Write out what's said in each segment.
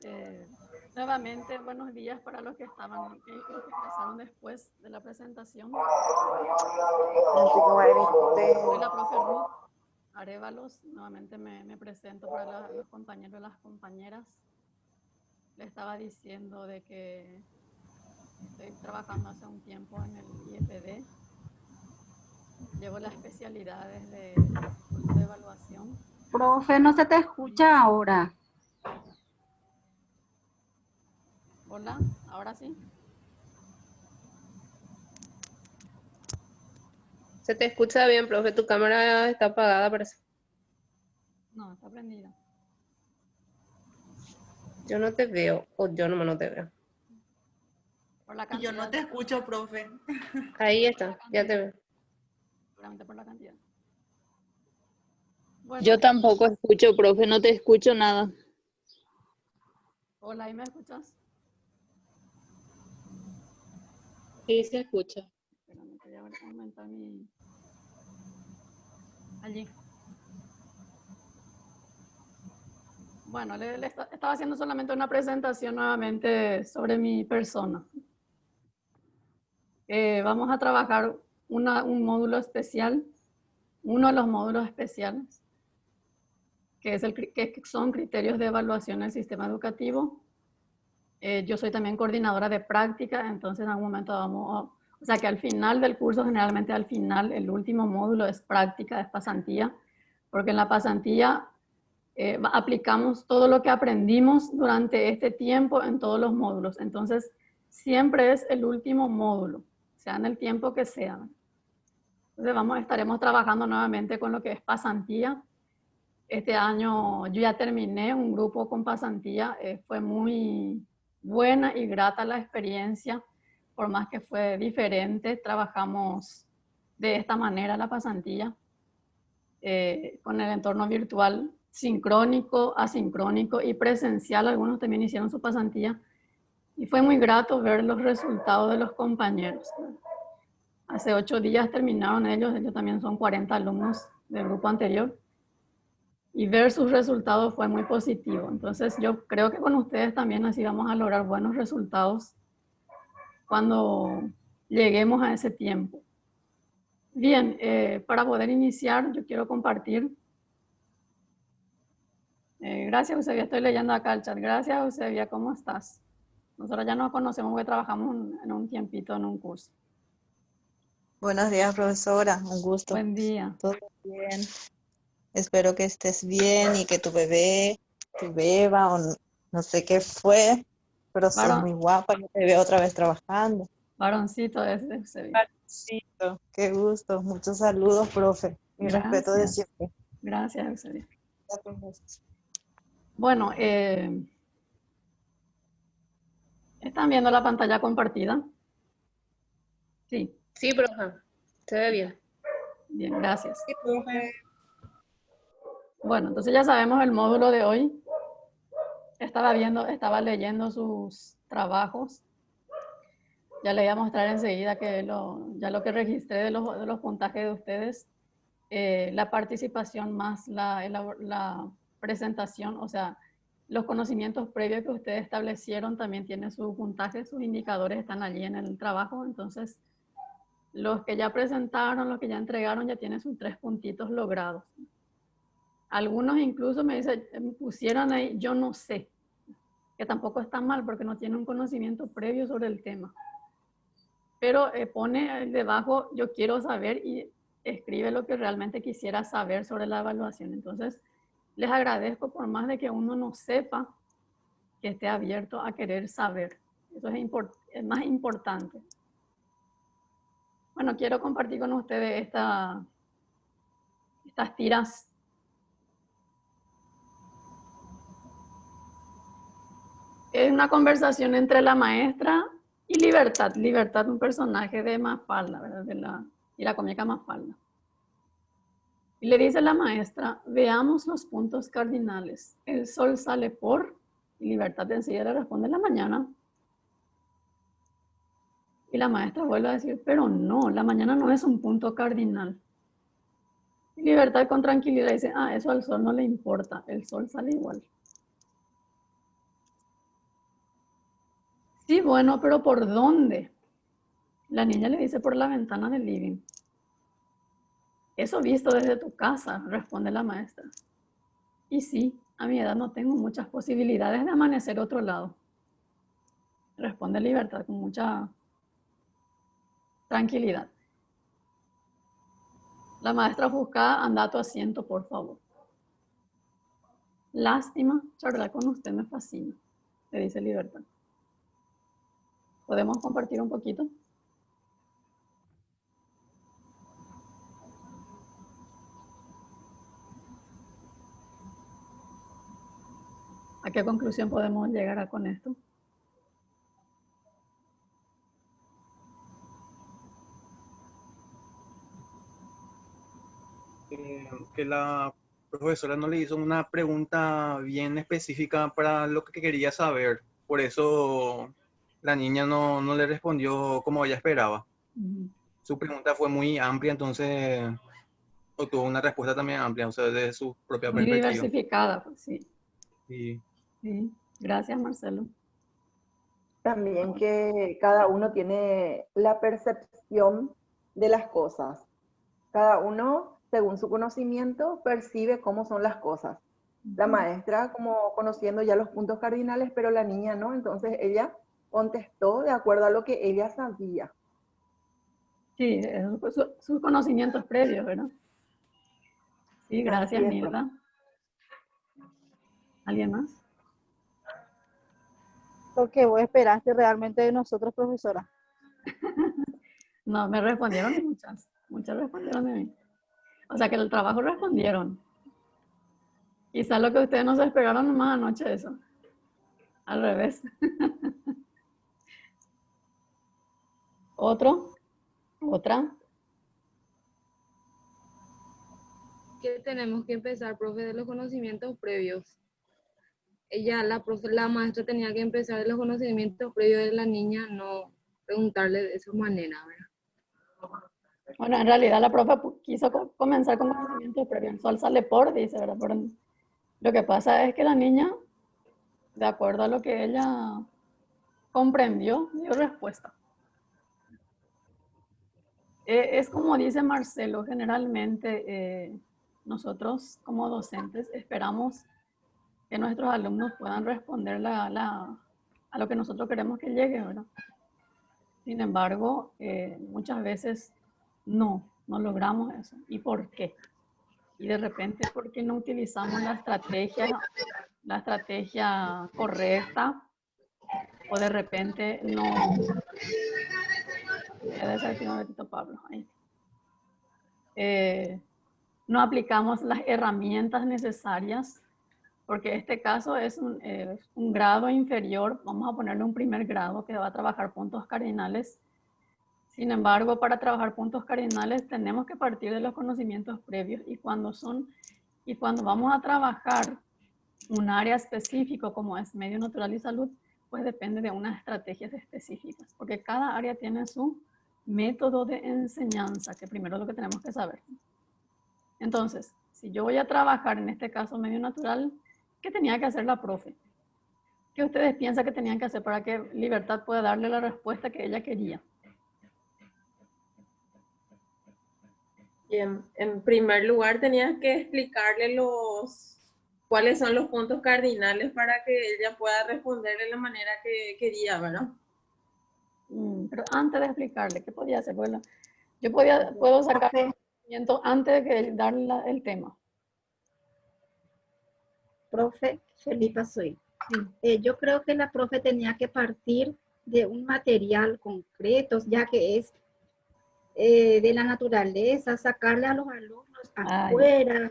Eh, Nuevamente, buenos días para los que estaban, los que ingresaron después de la presentación. Soy la profe Ruth Arévalos. Nuevamente me presento para los compañeros y las compañeras. Le estaba diciendo de que estoy trabajando hace un tiempo en el IFD. Llevo las especialidades de curso de evaluación. Profe, no se te escucha ahora. Hola, ¿ahora sí? Se te escucha bien, profe. Tu cámara está apagada, parece. No, está prendida. Yo no te veo, o yo no te veo. Por la Y yo no te escucho, profe. Ahí está, ya te veo. Seguramente por la cantidad. Bueno, Yo tampoco escucho, profe, no te escucho nada. hola, ¿ahí me escuchas? Sí, se escucha. Espérame, voy a aumentar mi... Allí. Bueno, estaba haciendo solamente una presentación nuevamente sobre mi persona. Vamos a trabajar un módulo especial, uno de los módulos especiales, que son criterios de evaluación del sistema educativo. Yo soy también coordinadora de práctica, entonces en algún momento o sea que al final del curso, generalmente al final, el último módulo es práctica, es pasantía, porque en la pasantía aplicamos todo lo que aprendimos durante este tiempo en todos los módulos. Entonces, siempre es el último módulo, sea en el tiempo que sea. Entonces, estaremos trabajando nuevamente con lo que es pasantía. Este año yo ya terminé un grupo con pasantía. Fue muy buena y grata la experiencia, por más que fue diferente. Trabajamos de esta manera la pasantía, con el entorno virtual sincrónico, asincrónico y presencial. Algunos también hicieron su pasantía y fue muy grato ver los resultados de los compañeros. Hace 8 días terminaron ellos también son 40 alumnos del grupo anterior, y ver sus resultados fue muy positivo. Entonces yo creo que con ustedes también así vamos a lograr buenos resultados cuando lleguemos a ese tiempo. Bien, para poder iniciar yo quiero compartir. Gracias, Eusebia. Estoy leyendo acá el chat. Gracias, Eusebia. ¿Cómo estás? Nosotros ya nos conocemos porque trabajamos en un tiempito en un curso. Buenos días, profesora. Un gusto. Buen día. Todo bien. Espero que estés bien y que tu bebé, tu beba, o no sé qué fue, pero sos muy guapa. Yo te veo otra vez trabajando. Varoncito es Eusebia. Varoncito. Qué gusto. Muchos saludos, profe. Mi respeto de siempre. Gracias, Eusebia. Bueno, ¿están viendo la pantalla compartida? Sí. Sí, profe. Se ve bien. Bien, gracias. Sí, profe. Bueno, entonces ya sabemos el módulo de hoy. Estaba leyendo sus trabajos. Ya le voy a mostrar enseguida que ya lo que registré de los puntajes de ustedes, la participación más la presentación, o sea, los conocimientos previos que ustedes establecieron también tienen su puntaje, sus indicadores están allí en el trabajo. Entonces, los que ya presentaron, los que ya entregaron, ya tienen sus 3 puntitos logrados. Algunos incluso me pusieron ahí, yo no sé, que tampoco está mal porque no tiene un conocimiento previo sobre el tema. Pero pone debajo, yo quiero saber, y escribe lo que realmente quisiera saber sobre la evaluación. Entonces, les agradezco por más de que uno no sepa, que esté abierto a querer saber. Eso es más importante. Bueno, quiero compartir con ustedes estas tiras. Es una conversación entre la maestra y Libertad. Libertad, un personaje de Mafalda, ¿verdad? De la tira cómica Mafalda. Y le dice la maestra, veamos los puntos cardinales. El sol sale por, y Libertad enseguida le responde en la mañana. Y la maestra vuelve a decir, pero no, la mañana no es un punto cardinal. Y Libertad con tranquilidad dice, eso al sol no le importa, el sol sale igual. Sí, bueno, pero ¿por dónde? La niña le dice por la ventana del living. Eso visto desde tu casa, responde la maestra. Y sí, a mi edad no tengo muchas posibilidades de amanecer otro lado. Responde Libertad con mucha tranquilidad. La maestra ofuscada, anda a tu asiento, por favor. Lástima, charlar con usted me fascina, le dice Libertad. ¿Podemos compartir un poquito? ¿A qué conclusión podemos llegar con esto? Que la profesora no le hizo una pregunta bien específica para lo que quería saber. Por eso la niña no le respondió como ella esperaba. Su pregunta fue muy amplia, entonces obtuvo una respuesta también amplia, o sea, desde su propia Muy perspectiva. diversificada, pues sí. Sí. Sí. Gracias, Marcelo. También que cada uno tiene la percepción de las cosas. Cada uno, según su conocimiento, percibe cómo son las cosas. La maestra como conociendo ya los puntos cardinales, pero la niña no, entonces ella contestó de acuerdo a lo que ella sabía. Sí, sus conocimientos previos, ¿verdad? Sí, gracias, Así es, Mirta. ¿Alguien más? Lo que vos esperaste realmente de nosotros, profesora. No, me respondieron muchas respondieron de mí. O sea que el trabajo respondieron. Quizás lo que ustedes no se esperaron nomás anoche eso. Al revés. ¿Otro? ¿Otra? Que tenemos que empezar, profe, de los conocimientos previos. La maestra tenía que empezar de los conocimientos previos de la niña, no preguntarle de esa manera, ¿verdad? Bueno, en realidad la profe quiso comenzar con conocimientos previos. El sol sale por, dice, ¿verdad? Pero lo que pasa es que la niña, de acuerdo a lo que ella comprendió, dio respuesta. Es como dice Marcelo, generalmente nosotros como docentes esperamos que nuestros alumnos puedan responder a lo que nosotros queremos que llegue, ¿verdad? Sin embargo, muchas veces no logramos eso. ¿Y por qué? Y de repente, ¿por qué no utilizamos la estrategia correcta? O de repente no... Voy a desactivar un ratito, Pablo. Ahí. No aplicamos las herramientas necesarias, porque este caso es un grado inferior, vamos a ponerle un primer grado que va a trabajar puntos cardinales. Sin embargo, para trabajar puntos cardinales tenemos que partir de los conocimientos previos y cuando vamos a trabajar un área específico como es medio natural y salud, pues depende de unas estrategias específicas, porque cada área tiene su método de enseñanza, que primero es lo que tenemos que saber. Entonces, si yo voy a trabajar en este caso medio natural, ¿qué tenía que hacer la profe? ¿Qué ustedes piensan que tenían que hacer para que Libertad pueda darle la respuesta que ella quería? Bien, en primer lugar tenías que explicarle cuáles son los puntos cardinales para que ella pueda responder de la manera que quería, ¿verdad? Pero antes de explicarle, ¿qué podía hacer? Bueno, yo puedo sacar conocimiento antes de darle el tema. Profe, Felipa soy. Yo creo que la profe tenía que partir de un material concreto, ya que es de la naturaleza, sacarle a los alumnos afuera,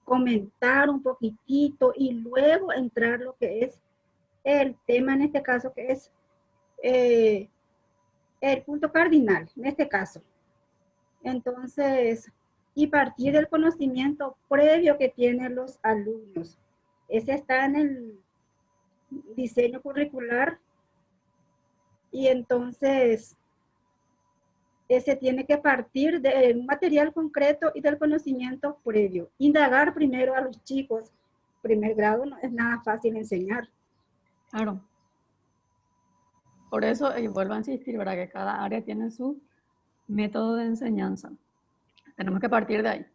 comentar un poquitito y luego entrar lo que es el tema en este caso, que es el punto cardinal, en este caso. Entonces, y partir del conocimiento previo que tienen los alumnos. Ese está en el diseño curricular y entonces ese tiene que partir de un material concreto y del conocimiento previo. Indagar primero a los chicos. Primer grado no es nada fácil enseñar. Claro. Por eso, y vuelvo a insistir, ¿verdad? Que cada área tiene su método de enseñanza. Tenemos que partir de ahí.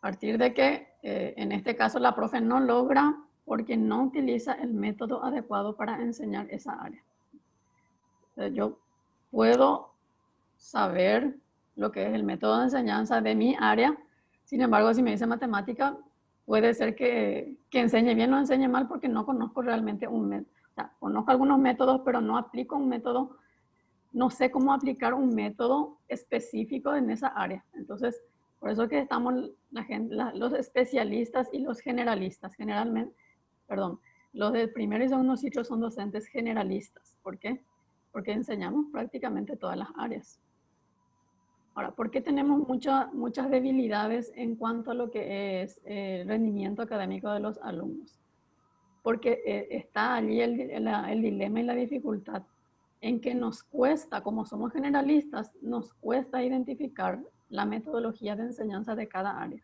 Partir de que en este caso la profe no logra porque no utiliza el método adecuado para enseñar esa área. Entonces, yo puedo saber lo que es el método de enseñanza de mi área. Sin embargo, si me dice matemática, puede ser que enseñe bien o enseñe mal porque no conozco realmente un método. O sea, conozco algunos métodos, pero no aplico un método, no sé cómo aplicar un método específico en esa área. Entonces, por eso que estamos los especialistas y los generalistas. Generalmente, perdón, los del primer y segundo ciclo son docentes generalistas. ¿Por qué? Porque enseñamos prácticamente todas las áreas. Ahora, ¿por qué tenemos muchas debilidades en cuanto a lo que es el rendimiento académico de los alumnos? Porque está allí el dilema y la dificultad en que nos cuesta, como somos generalistas, nos cuesta identificar la metodología de enseñanza de cada área.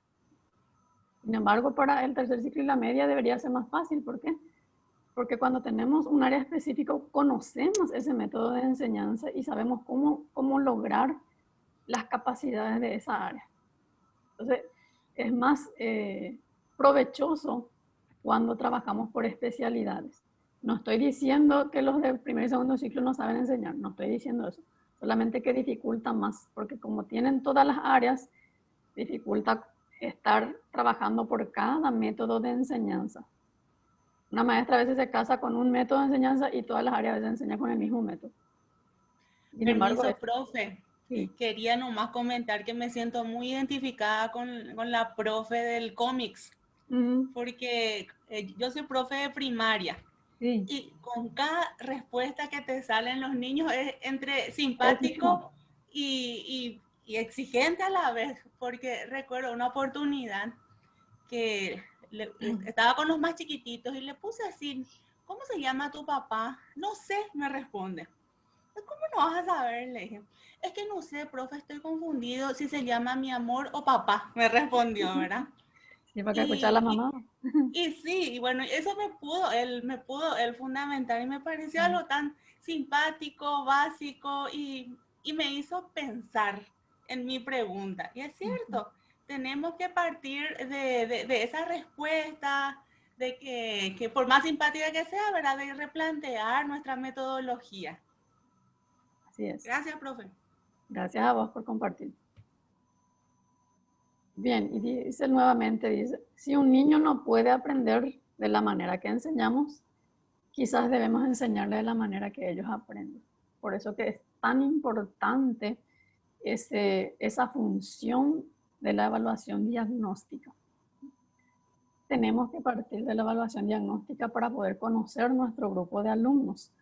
Sin embargo, para el tercer ciclo y la media debería ser más fácil. ¿Por qué? Porque cuando tenemos un área específica, conocemos ese método de enseñanza y sabemos cómo lograr las capacidades de esa área. Entonces, es más provechoso cuando trabajamos por especialidades. No estoy diciendo que los del primer y segundo ciclo no saben enseñar, no estoy diciendo eso. Solamente que dificulta más, porque como tienen todas las áreas, dificulta estar trabajando por cada método de enseñanza. Una maestra a veces se casa con un método de enseñanza y todas las áreas a veces enseñan con el mismo método. Sin embargo, profe. Sí. Quería nomás comentar que me siento muy identificada con la profe del cómics, porque yo soy profe de primaria. Sí. Y con cada respuesta que te salen los niños es entre simpático y exigente a la vez, porque recuerdo una oportunidad que estaba con los más chiquititos y le puse así, ¿cómo se llama tu papá? No sé, me responde. ¿Cómo no vas a saber? Le dije, es que no sé, profe, estoy confundido si se llama mi amor o papá, me respondió, ¿verdad? Sí, para que escuchar a la mamá. Y sí, y bueno, eso me pudo él fundamentar y me pareció algo tan simpático, básico y me hizo pensar en mi pregunta. Y es cierto, tenemos que partir de esa respuesta, de que por más simpática que sea, ¿verdad? De replantear nuestra metodología. Así es. Gracias, profe. Gracias a vos por compartir. Bien, y dice nuevamente, si un niño no puede aprender de la manera que enseñamos, quizás debemos enseñarle de la manera que ellos aprenden. Por eso que es tan importante esa función de la evaluación diagnóstica. Tenemos que partir de la evaluación diagnóstica para poder conocer nuestro grupo de alumnos.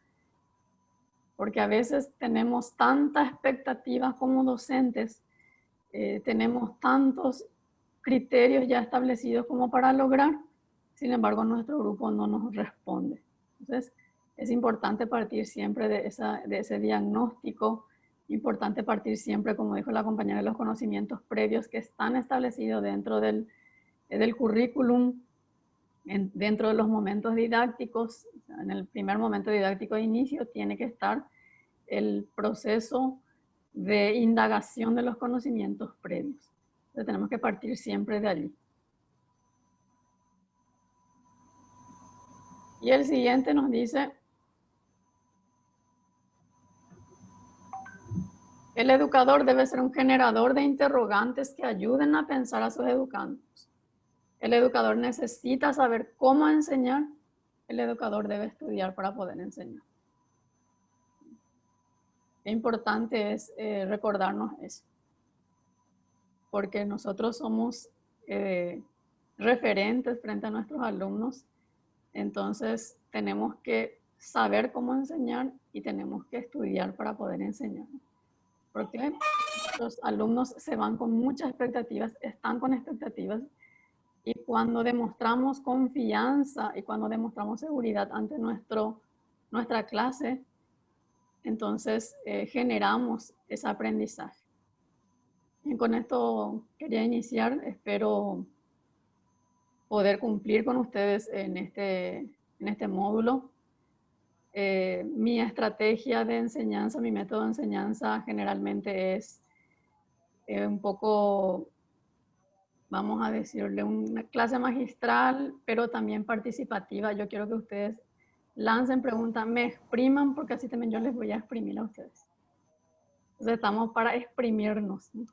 Porque a veces tenemos tantas expectativas como docentes, tenemos tantos criterios ya establecidos como para lograr, sin embargo nuestro grupo no nos responde. Entonces es importante partir siempre de ese diagnóstico, importante partir siempre, como dijo la compañera, de los conocimientos previos que están establecidos dentro del currículum, dentro de los momentos didácticos. En el primer momento didáctico de inicio tiene que estar el proceso de indagación de los conocimientos previos. Entonces tenemos que partir siempre de allí. Y el siguiente nos dice, el educador debe ser un generador de interrogantes que ayuden a pensar a sus educandos. El educador necesita saber cómo enseñar. El educador debe estudiar para poder enseñar. Qué importante es recordarnos eso. Porque nosotros somos referentes frente a nuestros alumnos. Entonces tenemos que saber cómo enseñar y tenemos que estudiar para poder enseñar. Porque los alumnos se van con muchas expectativas, están con expectativas. Y cuando demostramos confianza y cuando demostramos seguridad ante nuestra clase, entonces generamos ese aprendizaje. Y con esto quería iniciar. Espero poder cumplir con ustedes en este módulo. Mi estrategia de enseñanza, mi método de enseñanza generalmente es un poco, vamos a decirle, una clase magistral, pero también participativa. Yo quiero que ustedes lancen preguntas, me expriman, porque así también yo les voy a exprimir a ustedes. Entonces estamos para exprimirnos, ¿no?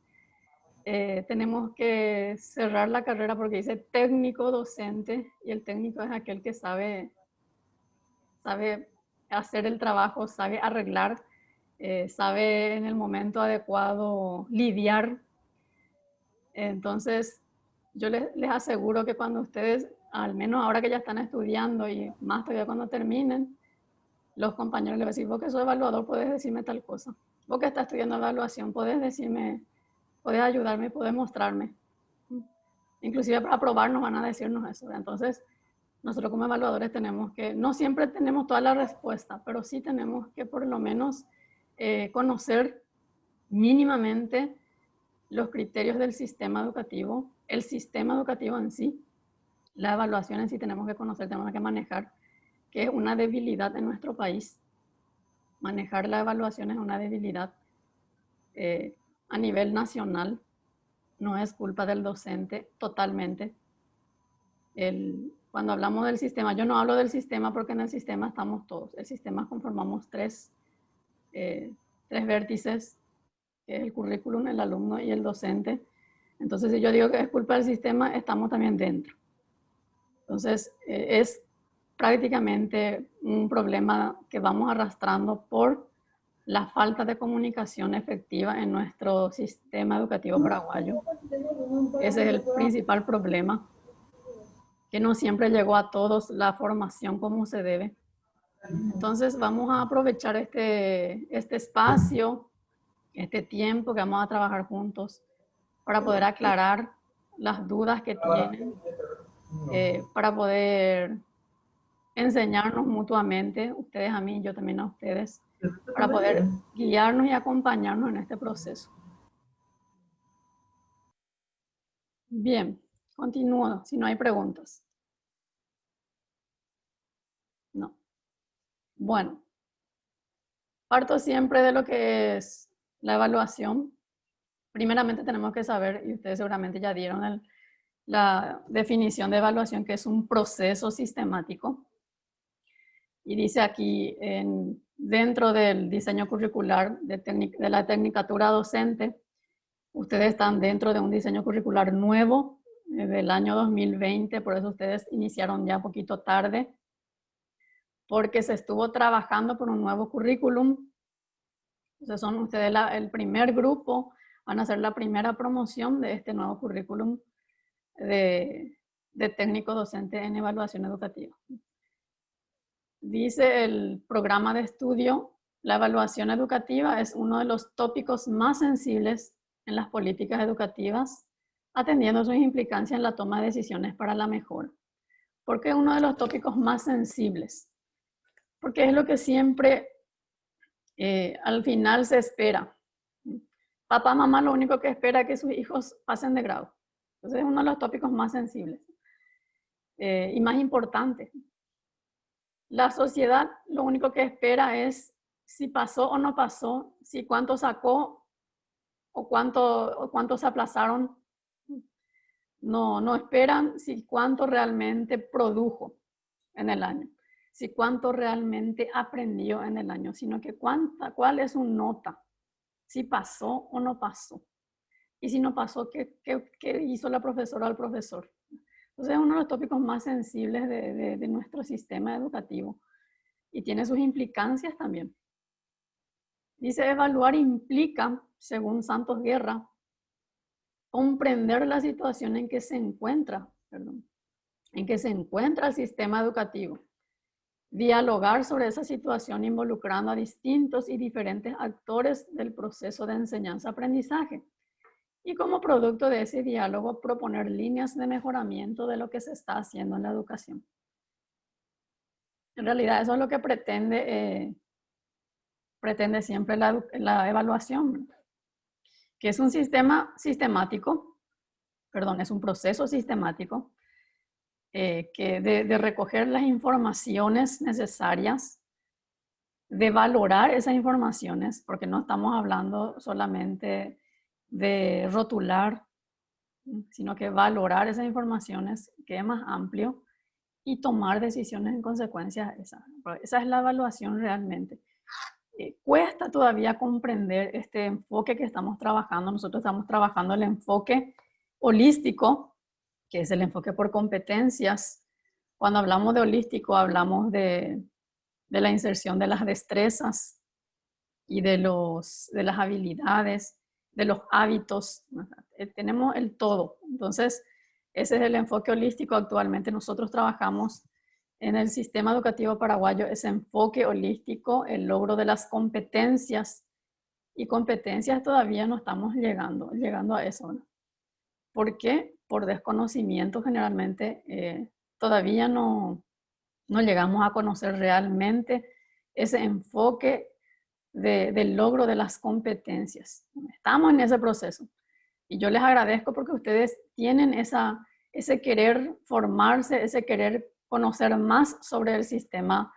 Tenemos que cerrar la carrera porque dice técnico docente, y el técnico es aquel que sabe hacer el trabajo, sabe arreglar, sabe en el momento adecuado lidiar. Entonces, yo les aseguro que cuando ustedes, al menos ahora que ya están estudiando y más todavía cuando terminen, los compañeros les van a decir, vos que sos evaluador, puedes decirme tal cosa. Vos que estás estudiando evaluación, puedes decirme, puedes ayudarme, puedes mostrarme. Inclusive para probarnos van a decirnos eso. Entonces, nosotros como evaluadores tenemos que, no siempre tenemos toda la respuesta, pero sí tenemos que por lo menos conocer mínimamente los criterios del sistema educativo, el sistema educativo en sí, la evaluación en sí tenemos que conocer, tenemos que manejar, que es una debilidad en nuestro país. Manejar la evaluación es una debilidad a nivel nacional, no es culpa del docente totalmente. Cuando hablamos del sistema, yo no hablo del sistema porque en el sistema estamos todos. El sistema conformamos tres vértices, que es el currículum, el alumno y el docente. Entonces, si yo digo que es culpa del sistema, estamos también dentro. Entonces, es prácticamente un problema que vamos arrastrando por la falta de comunicación efectiva en nuestro sistema educativo paraguayo. Ese es el principal problema, que no siempre llegó a todos la formación como se debe. Entonces vamos a aprovechar este espacio, este tiempo que vamos a trabajar juntos para poder aclarar las dudas que tienen, para poder enseñarnos mutuamente, ustedes a mí, yo también a ustedes, para poder guiarnos y acompañarnos en este proceso. Bien, continúo, si no hay preguntas. No. Bueno, parto siempre de lo que es la evaluación. Primeramente tenemos que saber, y ustedes seguramente ya dieron la definición de evaluación, que es un proceso sistemático. Y dice aquí, dentro del diseño curricular de la tecnicatura docente, ustedes están dentro de un diseño curricular nuevo del año 2020, por eso ustedes iniciaron ya un poquito tarde, porque se estuvo trabajando por un nuevo currículum. Entonces son ustedes el primer grupo, van a hacer la primera promoción de este nuevo currículum de técnico docente en evaluación educativa. Dice el programa de estudio, la evaluación educativa es uno de los tópicos más sensibles en las políticas educativas, atendiendo sus implicancias en la toma de decisiones para la mejora. ¿Por qué uno de los tópicos más sensibles? Porque es lo que siempre al final se espera. Papá, mamá lo único que espera es que sus hijos pasen de grado. Entonces es uno de los tópicos más sensibles y más importantes. La sociedad lo único que espera es si pasó o no pasó, si cuánto sacó o cuánto se aplazaron. No esperan si cuánto realmente produjo en el año, si cuánto realmente aprendió en el año, sino que cuál es su nota, si pasó o no pasó. Y si no pasó, ¿qué hizo la profesora o el profesor? Entonces es uno de los tópicos más sensibles de nuestro sistema educativo y tiene sus implicancias también. Dice, evaluar implica, según Santos Guerra, comprender la situación en que se encuentra, el sistema educativo, dialogar sobre esa situación involucrando a distintos y diferentes actores del proceso de enseñanza-aprendizaje. Y como producto de ese diálogo, proponer líneas de mejoramiento de lo que se está haciendo en la educación. En realidad, eso es lo que pretende siempre la evaluación, que es un sistema sistemático, es un proceso sistemático que de recoger las informaciones necesarias de valorar esas informaciones, porque no estamos hablando solamente de rotular, sino que valorar esas informaciones, que es más amplio, y tomar decisiones en consecuencia de esa. Esa es la evaluación realmente. Cuesta todavía comprender este enfoque que estamos trabajando. Nosotros estamos trabajando el enfoque holístico, que es el enfoque por competencias. Cuando hablamos de holístico, hablamos de la inserción de las destrezas y de las habilidades, de los hábitos. Tenemos el todo. Entonces, ese es el enfoque holístico. Actualmente nosotros trabajamos en el sistema educativo paraguayo ese enfoque holístico, el logro de las competencias. Y competencias todavía no estamos llegando a eso, ¿no? ¿Por qué? Por desconocimiento generalmente. Todavía no llegamos a conocer realmente ese enfoque del logro de las competencias. Estamos en ese proceso. Y yo les agradezco porque ustedes tienen ese querer formarse, ese querer conocer más sobre el sistema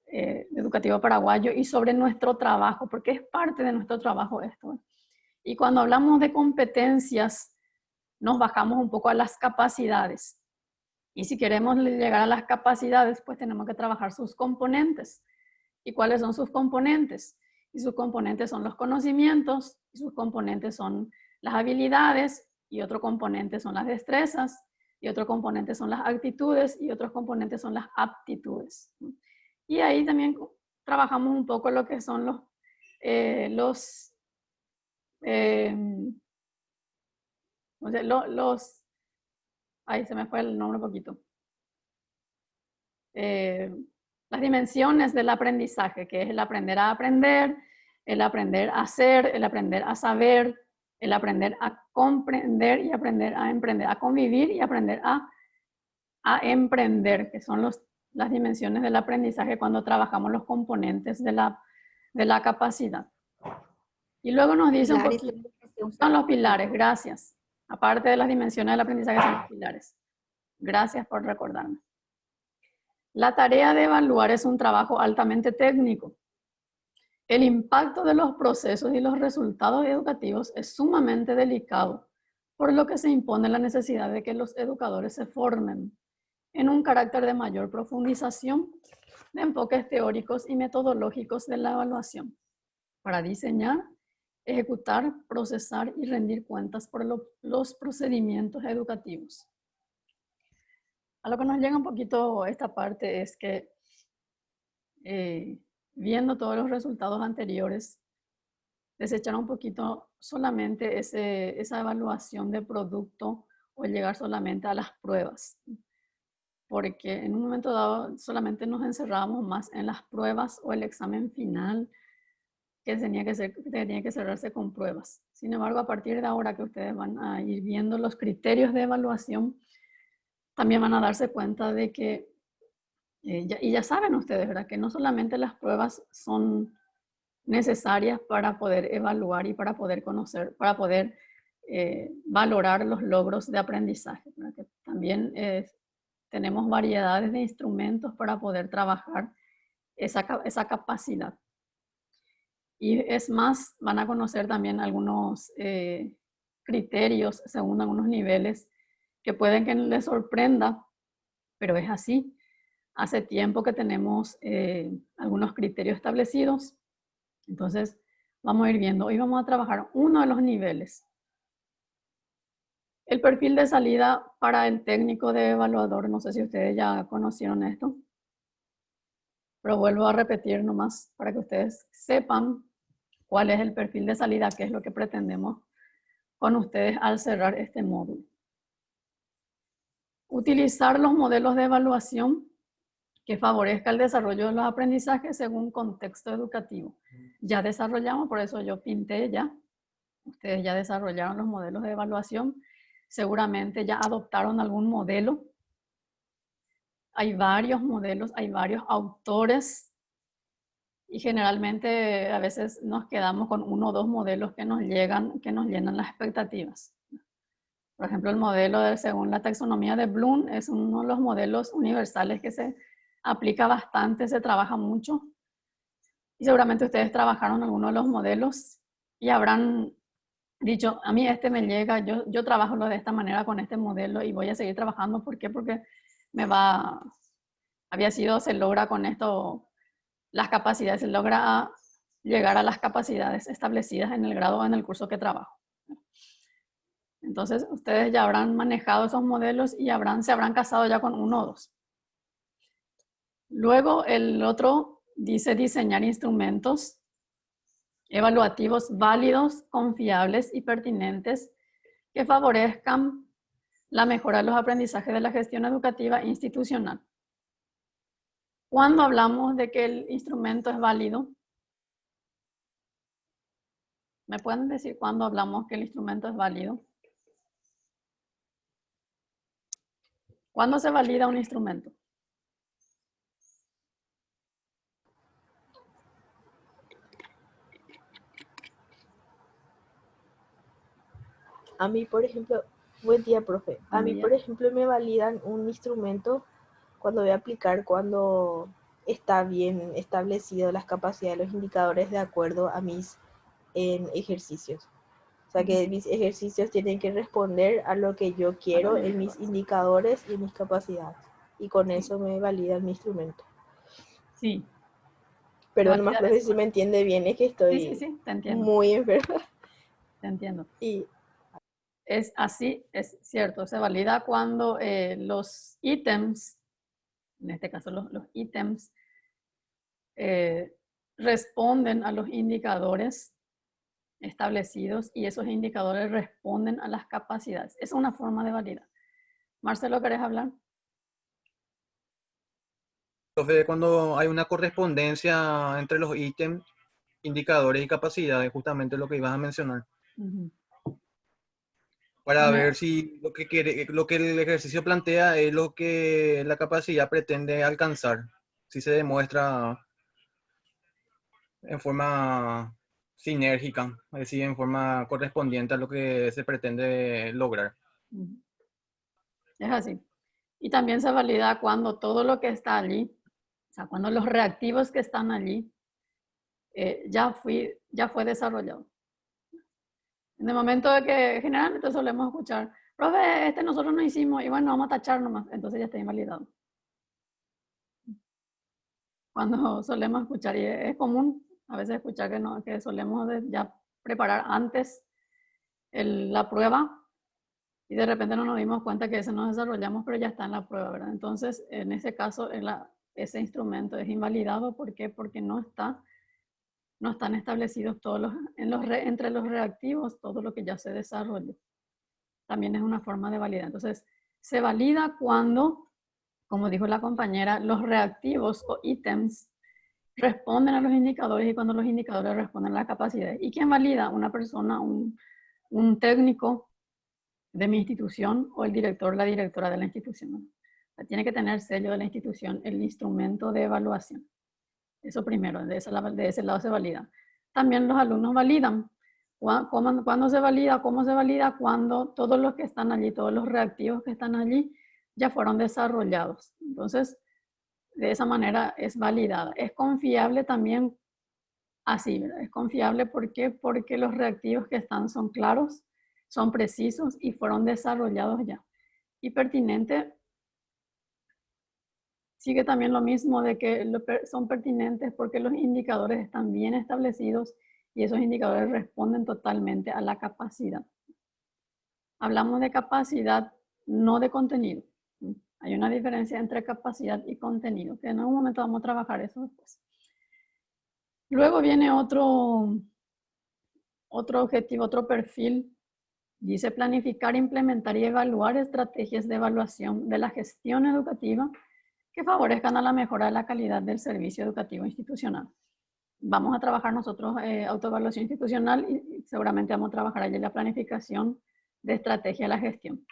educativo paraguayo y sobre nuestro trabajo, porque es parte de nuestro trabajo esto. Y cuando hablamos de competencias, nos bajamos un poco a las capacidades. Y si queremos llegar a las capacidades, pues tenemos que trabajar sus componentes. ¿Y cuáles son sus componentes? Y sus componentes son los conocimientos, y sus componentes son las habilidades, y otro componente son las destrezas, y otro componente son las actitudes, y otros componentes son las aptitudes. Y ahí también trabajamos un poco lo que son ahí se me fue el nombre un poquito. Las dimensiones del aprendizaje, que es el aprender a aprender, el aprender a hacer, el aprender a saber, el aprender a comprender y aprender a emprender, a convivir y aprender a emprender, que son las dimensiones del aprendizaje cuando trabajamos los componentes de la capacidad. Y luego nos dice un poquito, son los pilares, gracias. Aparte de las dimensiones del aprendizaje son los pilares. Gracias por recordarme. La tarea de evaluar es un trabajo altamente técnico. El impacto de los procesos y los resultados educativos es sumamente delicado, por lo que se impone la necesidad de que los educadores se formen en un carácter de mayor profundización de enfoques teóricos y metodológicos de la evaluación, para diseñar, ejecutar, procesar y rendir cuentas por los procedimientos educativos. A lo que nos llega un poquito esta parte es que viendo todos los resultados anteriores, desechar un poquito solamente esa evaluación de producto o llegar solamente a las pruebas. Porque en un momento dado solamente nos encerrábamos más en las pruebas o el examen final que tenía que cerrarse con pruebas. Sin embargo, a partir de ahora que ustedes van a ir viendo los criterios de evaluación, también van a darse cuenta de que, y ya saben ustedes, ¿verdad? Que no solamente las pruebas son necesarias para poder evaluar y para poder conocer, para poder valorar los logros de aprendizaje, ¿verdad? Que también tenemos variedades de instrumentos para poder trabajar esa capacidad. Y es más, van a conocer también algunos criterios según algunos niveles que pueden que les sorprenda, pero es así. Hace tiempo que tenemos algunos criterios establecidos, entonces vamos a ir viendo. Hoy vamos a trabajar uno de los niveles. El perfil de salida para el técnico de evaluador, no sé si ustedes ya conocieron esto, pero vuelvo a repetir nomás para que ustedes sepan cuál es el perfil de salida, qué es lo que pretendemos con ustedes al cerrar este módulo. Utilizar los modelos de evaluación que favorezca el desarrollo de los aprendizajes según contexto educativo. Ya desarrollamos, por eso yo pinté ya. Ustedes ya desarrollaron los modelos de evaluación. Seguramente ya adoptaron algún modelo. Hay varios modelos, hay varios autores. Y generalmente a veces nos quedamos con uno o dos modelos que nos llenan las expectativas. Por ejemplo, el modelo según la taxonomía de Bloom es uno de los modelos universales que se aplica bastante, se trabaja mucho. Y seguramente ustedes trabajaron alguno de los modelos y habrán dicho, a mí este me llega, yo trabajo de esta manera con este modelo y voy a seguir trabajando. ¿Por qué? Porque se logra con esto las capacidades, se logra llegar a las capacidades establecidas en el grado o en el curso que trabajo. Entonces, ustedes ya habrán manejado esos modelos y se habrán casado ya con uno o dos. Luego, el otro dice diseñar instrumentos evaluativos válidos, confiables y pertinentes que favorezcan la mejora de los aprendizajes de la gestión educativa institucional. ¿Cuándo hablamos de que el instrumento es válido? ¿Me pueden decir cuándo hablamos que el instrumento es válido? ¿Cuándo se valida un instrumento? A mí, por ejemplo, buen día, profe. A mí, por ejemplo, me validan un instrumento cuando voy a aplicar, cuando está bien establecido las capacidades de los indicadores de acuerdo a mis ejercicios. O sea, que mis ejercicios tienen que responder a lo que yo quiero en mis indicadores y en mis capacidades. Y con eso me valida mi instrumento. Sí. Perdón, más profe, si me entiende bien, es que estoy sí, te entiendo. muy enferma. Te entiendo. Y es así, es cierto, se valida cuando los ítems, en este caso los ítems, responden a los indicadores establecidos y esos indicadores responden a las capacidades. Es una forma de validar. Marcelo, ¿querés hablar? Entonces, cuando hay una correspondencia entre los ítems, indicadores y capacidades, justamente lo que ibas a mencionar. Para ver si lo que el ejercicio plantea es lo que la capacidad pretende alcanzar. Si se demuestra en forma sinérgica, es decir, en forma correspondiente a lo que se pretende lograr. Es así. Y también se valida cuando todo lo que está allí, o sea, cuando los reactivos que están allí ya fue desarrollado. En el momento de que generalmente solemos escuchar, profe, nosotros no hicimos, y bueno, vamos a tachar nomás, entonces ya está invalidado. Cuando solemos escuchar, y es común a veces escuchar que solemos ya preparar antes la prueba, y de repente no nos dimos cuenta que ese no desarrollamos, pero ya está en la prueba, ¿verdad? Entonces, en ese caso, ese instrumento es invalidado. ¿Por qué? Porque no están establecidos entre los reactivos todo lo que ya se desarrolló. También es una forma de validar. Entonces, se valida cuando, como dijo la compañera, los reactivos o ítems responden a los indicadores y cuando los indicadores responden a las capacidades. ¿Y quién valida? Una persona, un técnico de mi institución o el director o la directora de la institución. O sea, tiene que tener sello de la institución el instrumento de evaluación. Eso primero, de ese lado se valida. También los alumnos validan. ¿Cuándo se valida? ¿Cómo se valida? Cuando todos los que están allí, todos los reactivos que están allí, ya fueron desarrollados. Entonces, de esa manera es validada. Es confiable también así, ¿verdad? Es confiable, ¿por qué? Porque los reactivos que están son claros, son precisos y fueron desarrollados ya. Y pertinente, sigue también lo mismo de que son pertinentes porque los indicadores están bien establecidos y esos indicadores responden totalmente a la capacidad. Hablamos de capacidad, no de contenido. Hay una diferencia entre capacidad y contenido, que en algún momento vamos a trabajar eso después. Luego viene otro objetivo, otro perfil. Dice planificar, implementar y evaluar estrategias de evaluación de la gestión educativa que favorezcan a la mejora de la calidad del servicio educativo institucional. Vamos a trabajar nosotros autoevaluación institucional y seguramente vamos a trabajar allí la planificación de estrategia de la gestión.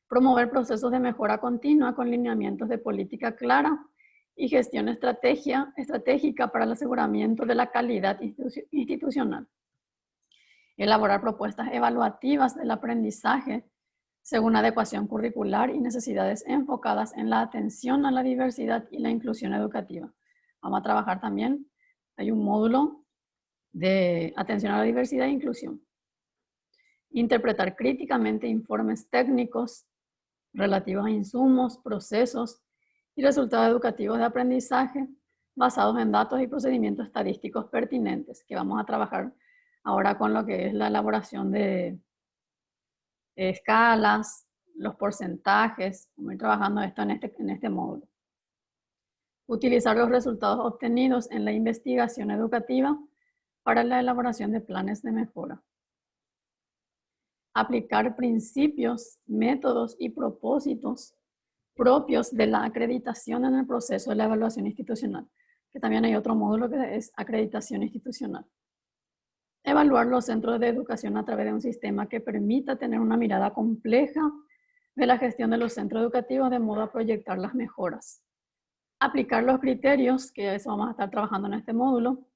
Promover procesos de mejora continua con lineamientos de política clara y gestión estratégica para el aseguramiento de la calidad institucional. Elaborar propuestas evaluativas del aprendizaje según adecuación curricular y necesidades enfocadas en la atención a la diversidad y la inclusión educativa. Vamos a trabajar también hay un módulo de atención a la diversidad e inclusión. Interpretar críticamente informes técnicos relativos a insumos, procesos y resultados educativos de aprendizaje basados en datos y procedimientos estadísticos pertinentes, que vamos a trabajar ahora con lo que es la elaboración de escalas, los porcentajes. Vamos a ir trabajando esto en este módulo. Utilizar los resultados obtenidos en la investigación educativa para la elaboración de planes de mejora. Aplicar principios, métodos y propósitos propios de la acreditación en el proceso de la evaluación institucional, que también hay otro módulo que es acreditación institucional. Evaluar los centros de educación a través de un sistema que permita tener una mirada compleja de la gestión de los centros educativos de modo a proyectar las mejoras. Aplicar los criterios, que eso vamos a estar trabajando en este módulo,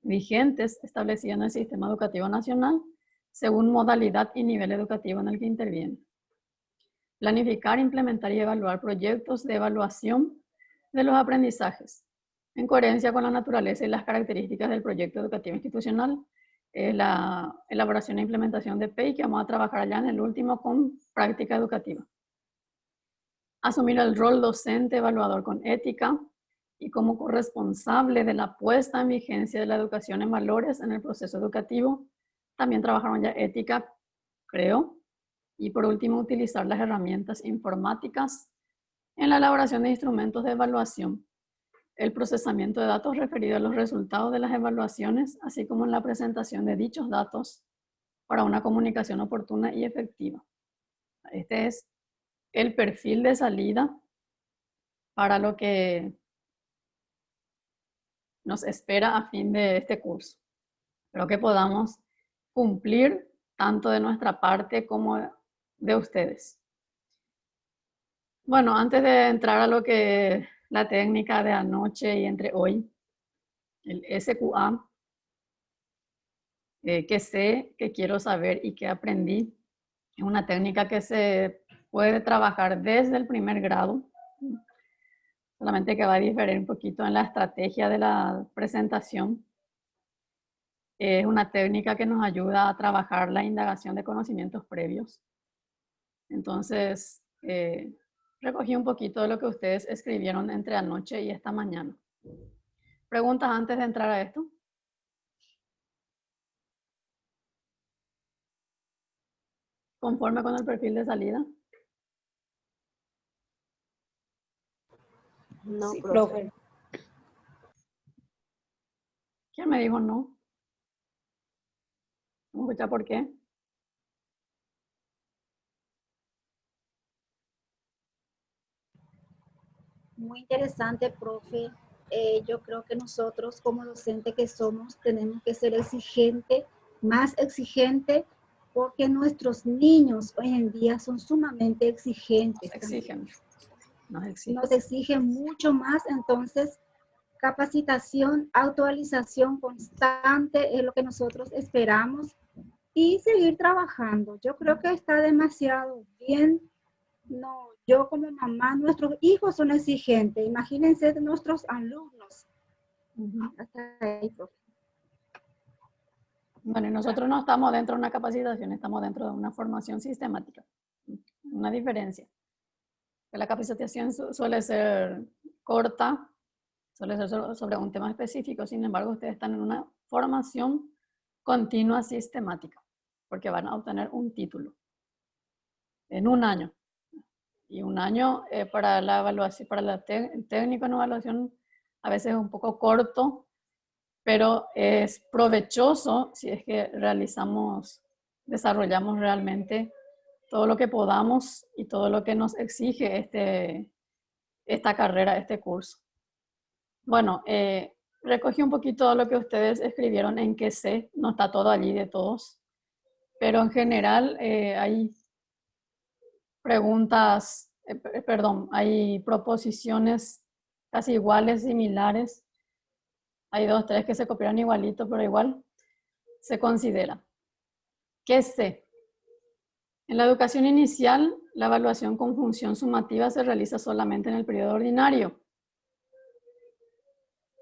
vigentes establecidos en el Sistema Educativo Nacional, según modalidad y nivel educativo en el que interviene. Planificar, implementar y evaluar proyectos de evaluación de los aprendizajes, en coherencia con la naturaleza y las características del proyecto educativo institucional, la elaboración e implementación de PEI, que vamos a trabajar allá en el último con práctica educativa. Asumir el rol docente evaluador con ética y como corresponsable de la puesta en vigencia de la educación en valores en el proceso educativo. También trabajaron ya ética, creo. Y por último, utilizar las herramientas informáticas en la elaboración de instrumentos de evaluación, el procesamiento de datos referidos a los resultados de las evaluaciones, así como en la presentación de dichos datos para una comunicación oportuna y efectiva. Este es el perfil de salida para lo que nos espera a fin de este curso. Espero que podamos cumplir tanto de nuestra parte como de ustedes. Bueno, antes de entrar a lo que la técnica de anoche y entre hoy, el SQA, que sé, que quiero saber y que aprendí, es una técnica que se puede trabajar desde el primer grado, solamente que va a diferir un poquito en la estrategia de la presentación. Es una técnica que nos ayuda a trabajar la indagación de conocimientos previos. Entonces, recogí un poquito de lo que ustedes escribieron entre anoche y esta mañana. ¿Preguntas antes de entrar a esto? ¿Conforme con el perfil de salida? No, Sí, profe. ¿Quién me dijo no? ¿Vamos a escuchar por qué? Muy interesante, profe. Yo creo que nosotros como docentes que somos tenemos que ser exigentes, más exigentes, porque nuestros niños hoy en día son sumamente exigentes. Nos exigen mucho más, entonces capacitación, actualización constante es lo que nosotros esperamos y seguir trabajando. Yo creo que está demasiado bien. No, yo como mamá, nuestros hijos son exigentes. Imagínense de nuestros alumnos. Hasta ahí, profe. Bueno, nosotros no estamos dentro de una capacitación, estamos dentro de una formación sistemática. Una diferencia. La capacitación suele ser corta, suele ser sobre un tema específico, sin embargo, ustedes están en una formación continua sistemática, porque van a obtener un título en un año. Y un año para la evaluación, para el técnico en evaluación, a veces es un poco corto, pero es provechoso si es que desarrollamos realmente todo lo que podamos y todo lo que nos exige esta carrera, este curso. Bueno, recogí un poquito lo que ustedes escribieron en que sé, no está todo allí de todos, pero en general hay preguntas, hay proposiciones casi iguales, similares. Hay 2, 3 que se copiaron igualito, pero igual se considera. ¿Qué sé? En la educación inicial, la evaluación con función sumativa se realiza solamente en el periodo ordinario.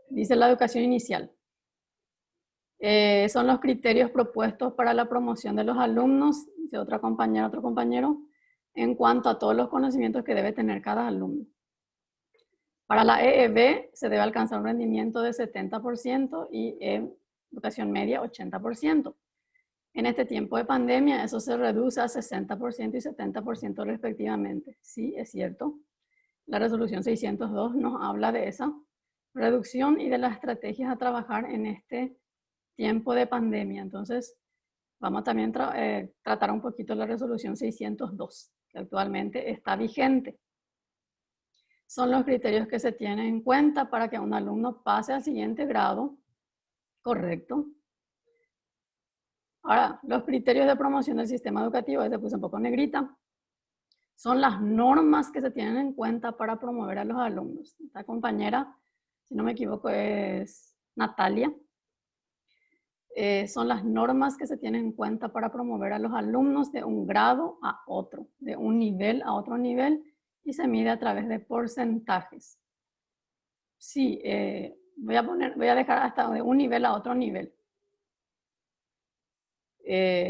Dice la educación inicial. Son los criterios propuestos para la promoción de los alumnos, dice otra compañera, otro compañero, en cuanto a todos los conocimientos que debe tener cada alumno. Para la EEB se debe alcanzar un rendimiento de 70% y en educación media 80%. En este tiempo de pandemia eso se reduce a 60% y 70% respectivamente. Sí, es cierto. La resolución 602 nos habla de esa reducción y de las estrategias a trabajar en este tiempo de pandemia. Entonces, vamos también a tratar un poquito la resolución 602, que actualmente está vigente. Son los criterios que se tienen en cuenta para que un alumno pase al siguiente grado. Correcto. Ahora, los criterios de promoción del sistema educativo, se puse un poco negrita, son las normas que se tienen en cuenta para promover a los alumnos. Esta compañera, si no me equivoco, es Natalia. Son las normas que se tienen en cuenta para promover a los alumnos de un grado a otro, de un nivel a otro nivel, y se mide a través de porcentajes. Sí, voy a dejar hasta de un nivel a otro nivel.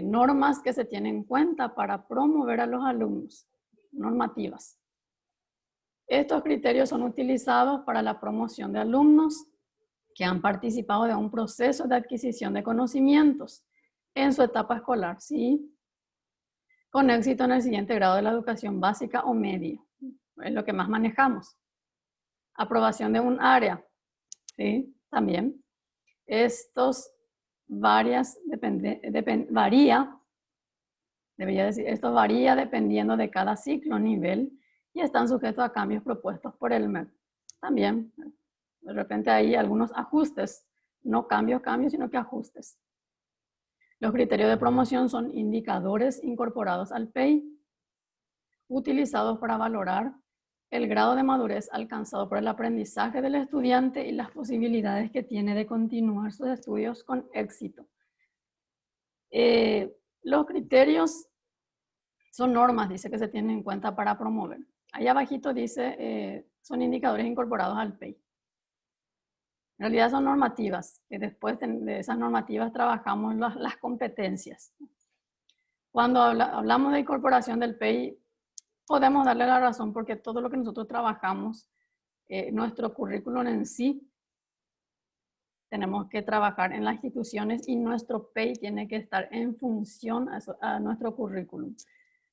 Normas que se tienen en cuenta para promover a los alumnos, normativas. Estos criterios son utilizados para la promoción de alumnos que han participado de un proceso de adquisición de conocimientos en su etapa escolar, ¿sí? Con éxito en el siguiente grado de la educación básica o media. Es lo que más manejamos. Aprobación de un área, ¿sí? También. Estos varía dependiendo de cada ciclo, nivel, y están sujetos a cambios propuestos por el MEP. También, de repente hay algunos ajustes, no cambios, sino que ajustes. Los criterios de promoción son indicadores incorporados al PEI, utilizados para valorar el grado de madurez alcanzado por el aprendizaje del estudiante y las posibilidades que tiene de continuar sus estudios con éxito. Los criterios son normas, dice, que se tienen en cuenta para promover. Ahí abajito dice, son indicadores incorporados al PEI. En realidad son normativas, que después de esas normativas trabajamos las competencias. Cuando hablamos de incorporación del PEI, podemos darle la razón porque todo lo que nosotros trabajamos, nuestro currículum en sí, tenemos que trabajar en las instituciones y nuestro PEI tiene que estar en función a nuestro currículum.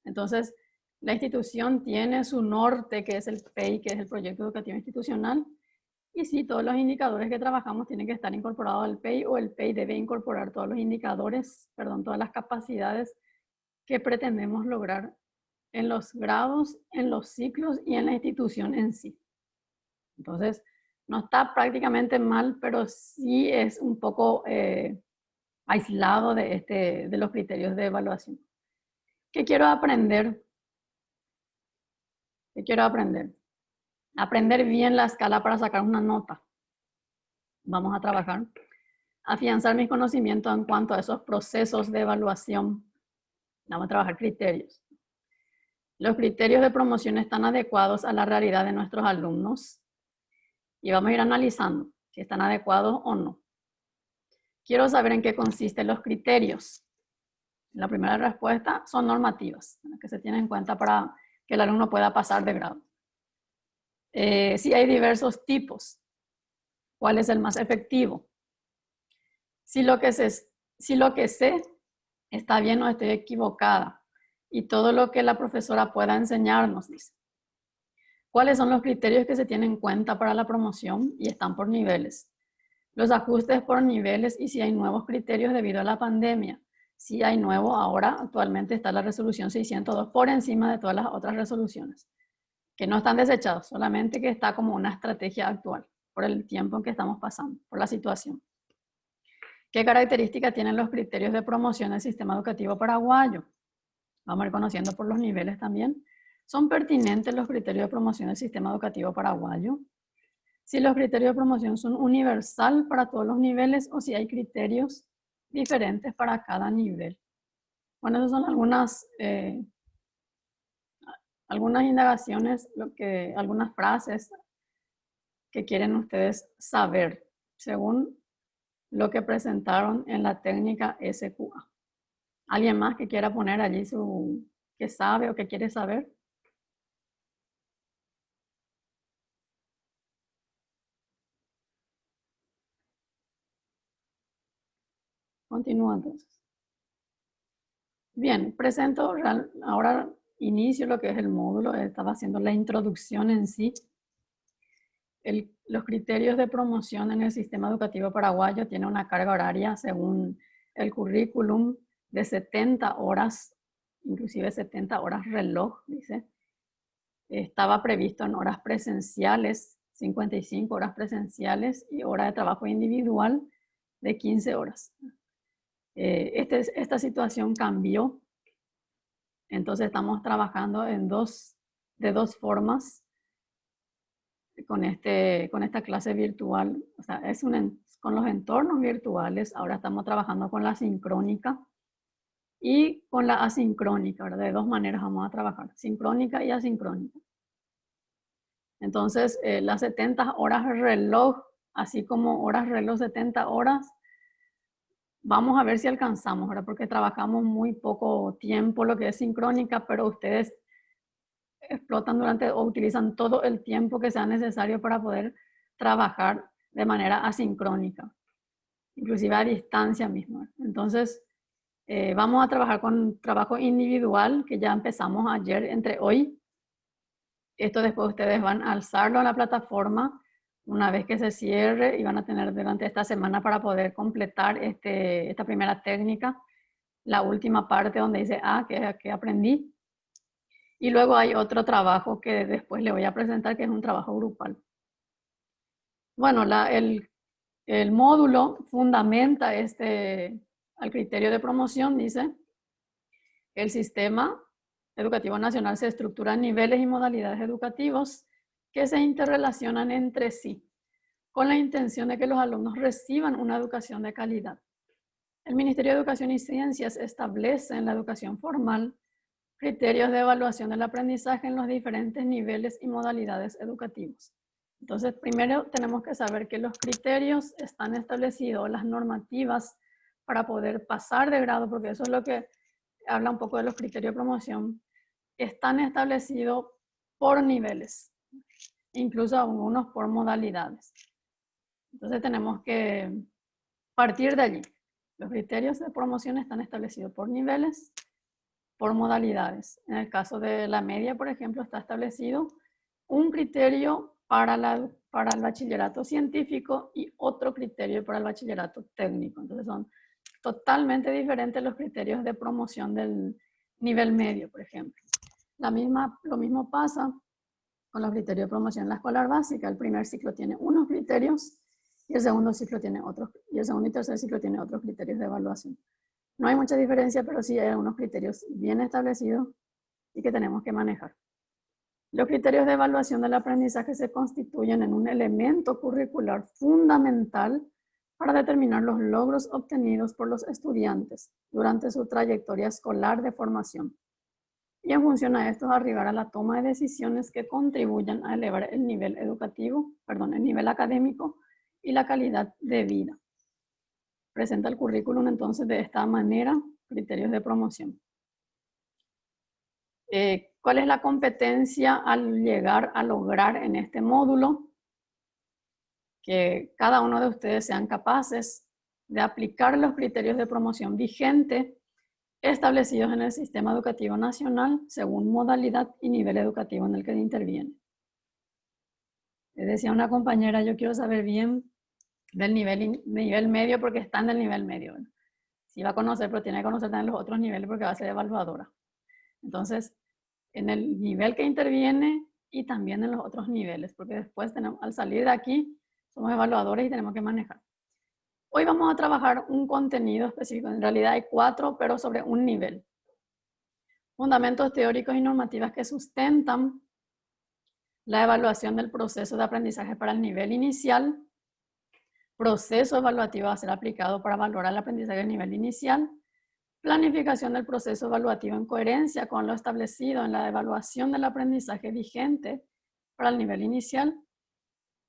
Entonces, la institución tiene su norte, que es el PEI, que es el Proyecto Educativo Institucional, y sí, todos los indicadores que trabajamos tienen que estar incorporados al PEI, o el PEI debe incorporar todos los indicadores, todas las capacidades que pretendemos lograr en los grados, en los ciclos y en la institución en sí. Entonces, no está prácticamente mal, pero sí es un poco aislado de los criterios de evaluación. ¿Qué quiero aprender? ¿Qué quiero aprender? Aprender bien la escala para sacar una nota. Vamos a trabajar. Afianzar mis conocimientos en cuanto a esos procesos de evaluación. Vamos a trabajar criterios. Los criterios de promoción están adecuados a la realidad de nuestros alumnos. Y vamos a ir analizando si están adecuados o no. Quiero saber en qué consisten los criterios. La primera respuesta son normativas, que se tienen en cuenta para que el alumno pueda pasar de grado. Si hay diversos tipos, ¿cuál es el más efectivo? Si lo que sé está bien o estoy equivocada, y todo lo que la profesora pueda enseñarnos, dice. ¿Cuáles son los criterios que se tienen en cuenta para la promoción? Y están por niveles. Los ajustes por niveles y si hay nuevos criterios debido a la pandemia. Si hay nuevo, ahora actualmente está la resolución 602 por encima de todas las otras resoluciones, que no están desechados, solamente que está como una estrategia actual por el tiempo en que estamos pasando, por la situación. ¿Qué características tienen los criterios de promoción del sistema educativo paraguayo? Vamos a ir conociendo por los niveles también. ¿Son pertinentes los criterios de promoción del sistema educativo paraguayo? Si los criterios de promoción son universal para todos los niveles o si hay criterios diferentes para cada nivel. Bueno, esas son algunas indagaciones, algunas frases que quieren ustedes saber según lo que presentaron en la técnica SQA. ¿Alguien más que quiera poner allí que sabe o que quiere saber? Continúa entonces. Bien, presento, ahora inicio lo que es el módulo, estaba haciendo la introducción en sí. Los criterios de promoción en el sistema educativo paraguayo tienen una carga horaria según el currículum de 70 horas, inclusive 70 horas reloj, dice. Estaba previsto en horas presenciales, 55 horas presenciales y hora de trabajo individual de 15 horas. Esta situación cambió, entonces estamos trabajando de dos formas con esta clase virtual. O sea, con los entornos virtuales. Ahora estamos trabajando con la sincrónica y con la asincrónica, ¿verdad? De dos maneras vamos a trabajar, sincrónica y asincrónica. Entonces, las 70 horas reloj, así como horas reloj 70 horas, vamos a ver si alcanzamos, ¿verdad? Porque trabajamos muy poco tiempo lo que es sincrónica, pero ustedes explotan o utilizan todo el tiempo que sea necesario para poder trabajar de manera asincrónica, inclusive a distancia misma. Entonces, vamos a trabajar con trabajo individual, que ya empezamos ayer, entre hoy. Esto después ustedes van a alzarlo a la plataforma una vez que se cierre y van a tener durante esta semana para poder completar esta primera técnica, la última parte donde dice que aprendí. Y luego hay otro trabajo que después le voy a presentar, que es un trabajo grupal. Bueno, el módulo fundamenta al criterio de promoción, dice, el sistema educativo nacional se estructura en niveles y modalidades educativos que se interrelacionan entre sí, con la intención de que los alumnos reciban una educación de calidad. El Ministerio de Educación y Ciencias establece en la educación formal criterios de evaluación del aprendizaje en los diferentes niveles y modalidades educativos. Entonces, primero tenemos que saber que los criterios están establecidos, las normativas para poder pasar de grado, porque eso es lo que habla un poco de los criterios de promoción, están establecidos por niveles, incluso algunos por modalidades. Entonces tenemos que partir de allí. Los criterios de promoción están establecidos por niveles, por modalidades. En el caso de la media, por ejemplo, está establecido un criterio para el bachillerato científico y otro criterio para el bachillerato técnico. Entonces son totalmente diferentes los criterios de promoción del nivel medio, por ejemplo. Lo mismo pasa con los criterios de promoción en la escolar básica. El primer ciclo tiene unos criterios y el segundo ciclo tiene otros, y el segundo y tercer ciclo tiene otros criterios de evaluación. No hay mucha diferencia, pero sí hay algunos criterios bien establecidos y que tenemos que manejar. Los criterios de evaluación del aprendizaje se constituyen en un elemento curricular fundamental para determinar los logros obtenidos por los estudiantes durante su trayectoria escolar de formación. Y en función a esto, arribar a la toma de decisiones que contribuyan a elevar el nivel el nivel académico y la calidad de vida. Presenta el currículum entonces de esta manera, criterios de promoción. ¿Cuál es la competencia al llegar a lograr en este módulo? Que cada uno de ustedes sean capaces de aplicar los criterios de promoción vigentes establecidos en el sistema educativo nacional según modalidad y nivel educativo en el que interviene. Les decía una compañera, yo quiero saber bien del nivel medio porque está en el nivel medio. ¿Verdad? Sí va a conocer, pero tiene que conocer también los otros niveles porque va a ser evaluadora. Entonces, en el nivel que interviene y también en los otros niveles, porque después al salir de aquí somos evaluadores y tenemos que manejar. Hoy vamos a trabajar un contenido específico, en realidad hay 4, pero sobre un nivel. Fundamentos teóricos y normativas que sustentan la evaluación del proceso de aprendizaje para el nivel inicial, proceso evaluativo a ser aplicado para valorar el aprendizaje a nivel inicial, planificación del proceso evaluativo en coherencia con lo establecido en la evaluación del aprendizaje vigente para el nivel inicial,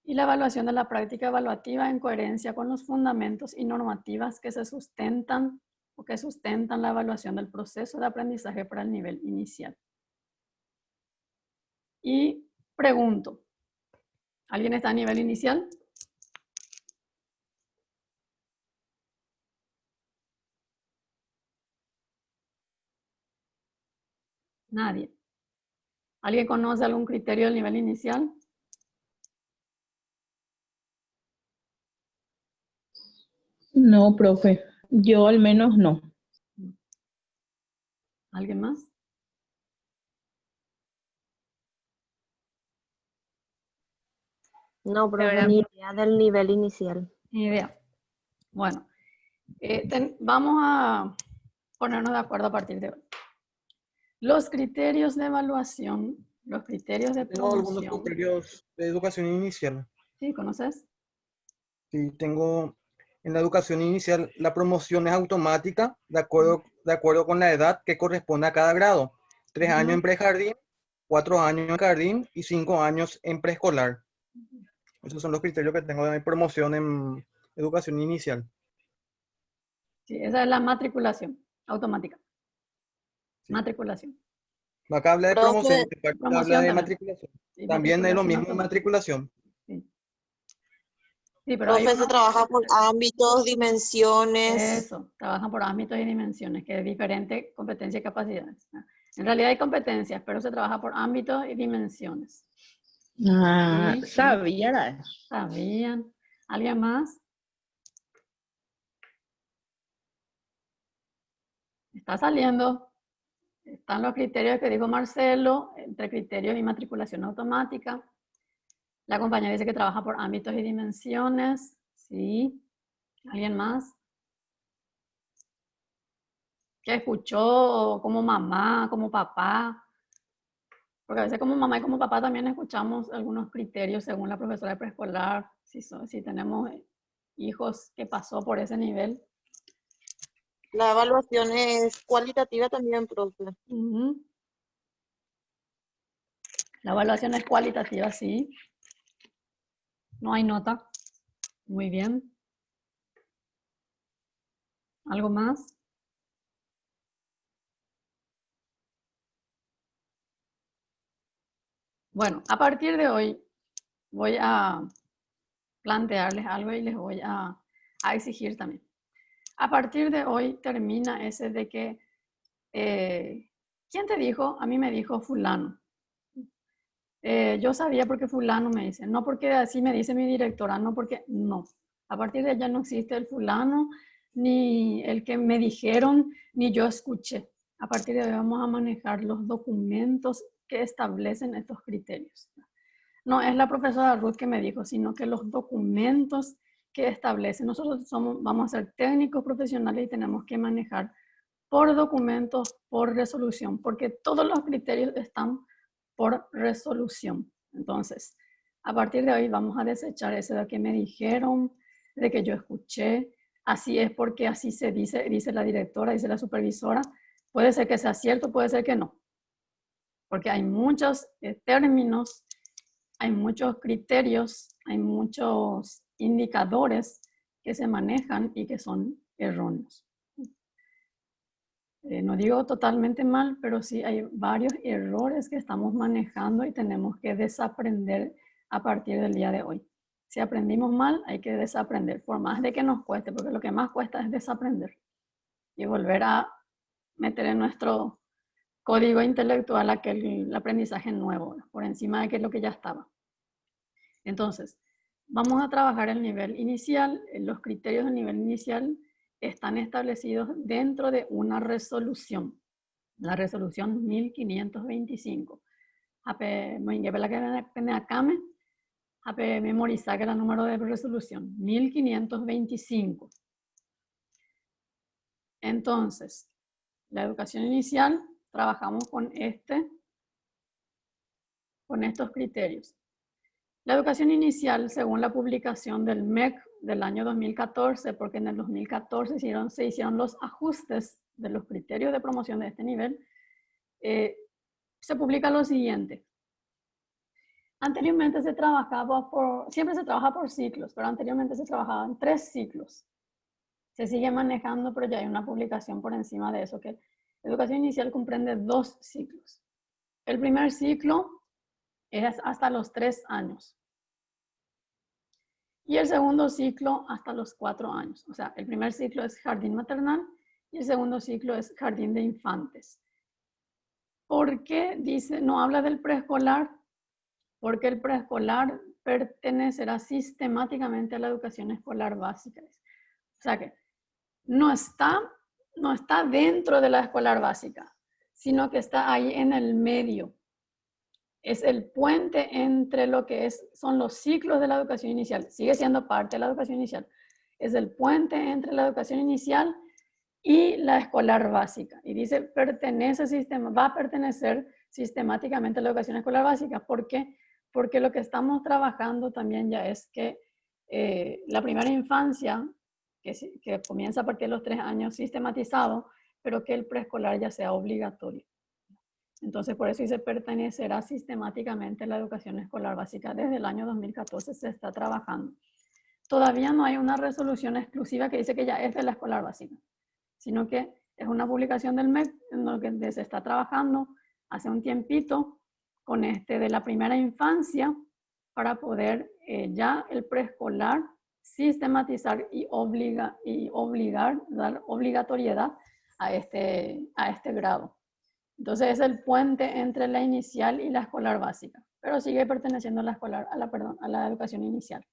y la evaluación de la práctica evaluativa en coherencia con los fundamentos y normativas que se sustentan o que sustentan la evaluación del proceso de aprendizaje para el nivel inicial. Y pregunto, ¿alguien está a nivel inicial? Nadie. ¿Alguien conoce algún criterio del nivel inicial? No, profe. Yo al menos no. ¿Alguien más? No, profe, ni idea del nivel inicial. Ni idea. Bueno, vamos a ponernos de acuerdo a partir de hoy. Los criterios de evaluación, los criterios de Tengo algunos promoción. criterios de educación inicial. ¿Sí? ¿Conoces? Sí, tengo en la educación inicial, la promoción es automática de acuerdo con la edad que corresponde a cada grado. 3 años en prejardín, 4 años en jardín y 5 años en preescolar. Esos son los criterios que tengo de promoción en educación inicial. Sí, esa es la matriculación automática. Sí. Matriculación. Acá habla de promoción, habla de también. matriculación. Sí, también es lo mismo automática. matriculación. Sí. Sí, pero Profe, se trabaja por ámbitos, dimensiones. Eso, trabajan por ámbitos y dimensiones, que es diferente competencia y capacidades. En realidad hay competencias, pero se trabaja por ámbitos y dimensiones. Ah, Sí, sabía. ¿Sabían? ¿Alguien más? Está saliendo. Están los criterios que dijo Marcelo, entre criterios y matriculación automática. La compañera dice que trabaja por ámbitos y dimensiones. Sí. ¿Alguien más? ¿Qué escuchó como mamá, como papá? Porque a veces como mamá y como papá también escuchamos algunos criterios según la profesora de preescolar, si tenemos hijos que pasó por ese nivel. La evaluación es cualitativa también, profe. La evaluación es cualitativa, sí. No hay nota. Muy bien. ¿Algo más? Bueno, a partir de hoy voy a plantearles algo y les voy a exigir también. A partir de hoy termina ese de que, ¿quién te dijo? A mí me dijo fulano. Yo sabía porque fulano me dice, no porque así me dice mi directora, no porque no. A partir de allá no existe el fulano, ni el que me dijeron, ni yo escuché. A partir de hoy vamos a manejar los documentos que establecen estos criterios. No es la profesora Ruth que me dijo, sino que los documentos que establecen. Nosotros vamos a ser técnicos profesionales y tenemos que manejar por documentos, por resolución, porque todos los criterios están por resolución. Entonces, a partir de hoy vamos a desechar eso de que me dijeron, de que yo escuché, así es porque así se dice, dice la directora, dice la supervisora. Puede ser que sea cierto, puede ser que no. Porque hay muchos términos, hay muchos criterios, hay muchos indicadores que se manejan y que son erróneos. No digo totalmente mal, pero sí hay varios errores que estamos manejando y tenemos que desaprender a partir del día de hoy. Si aprendimos mal, hay que desaprender, por más de que nos cueste, porque lo que más cuesta es desaprender y volver a meter en nuestro código intelectual aquel aprendizaje nuevo, por encima de que lo que ya estaba. Entonces, vamos a trabajar el nivel inicial. Los criterios del nivel inicial están establecidos dentro de una resolución, la resolución 1525. Ape la que acame, ape memorizar que el número de resolución 1525. Entonces, la educación inicial trabajamos con estos criterios. La educación inicial, según la publicación del MEC del año 2014, porque en el 2014 se hicieron los ajustes de los criterios de promoción de este nivel, se publica lo siguiente. Anteriormente se trabajaba siempre se trabaja por ciclos, pero anteriormente se trabajaba en 3 ciclos. Se sigue manejando, pero ya hay una publicación por encima de eso, que educación inicial comprende 2 ciclos. El primer ciclo es hasta los 3 años. Y el segundo ciclo hasta los 4 años. O sea, el primer ciclo es jardín maternal y el segundo ciclo es jardín de infantes. ¿Por qué dice, no habla del preescolar? Porque el preescolar pertenecerá sistemáticamente a la educación escolar básica. O sea que no está dentro de la escolar básica, sino que está ahí en el medio. Es el puente entre lo que son los ciclos de la educación inicial. Sigue siendo parte de la educación inicial. Es el puente entre la educación inicial y la escolar básica. Y dice, va a pertenecer sistemáticamente a la educación escolar básica. ¿Por qué? Porque lo que estamos trabajando también ya es que la primera infancia, que comienza a partir de los 3 años, sistematizado, pero que el preescolar ya sea obligatorio. Entonces, por eso dice, pertenecerá sistemáticamente a la educación escolar básica. Desde el año 2014 se está trabajando. Todavía no hay una resolución exclusiva que dice que ya es de la escolar básica, sino que es una publicación del MEC en lo que se está trabajando hace un tiempito con de la primera infancia para poder ya el preescolar sistematizar y obligar, dar obligatoriedad a este grado. Entonces es el puente entre la inicial y la escolar básica, pero sigue perteneciendo a la educación inicial.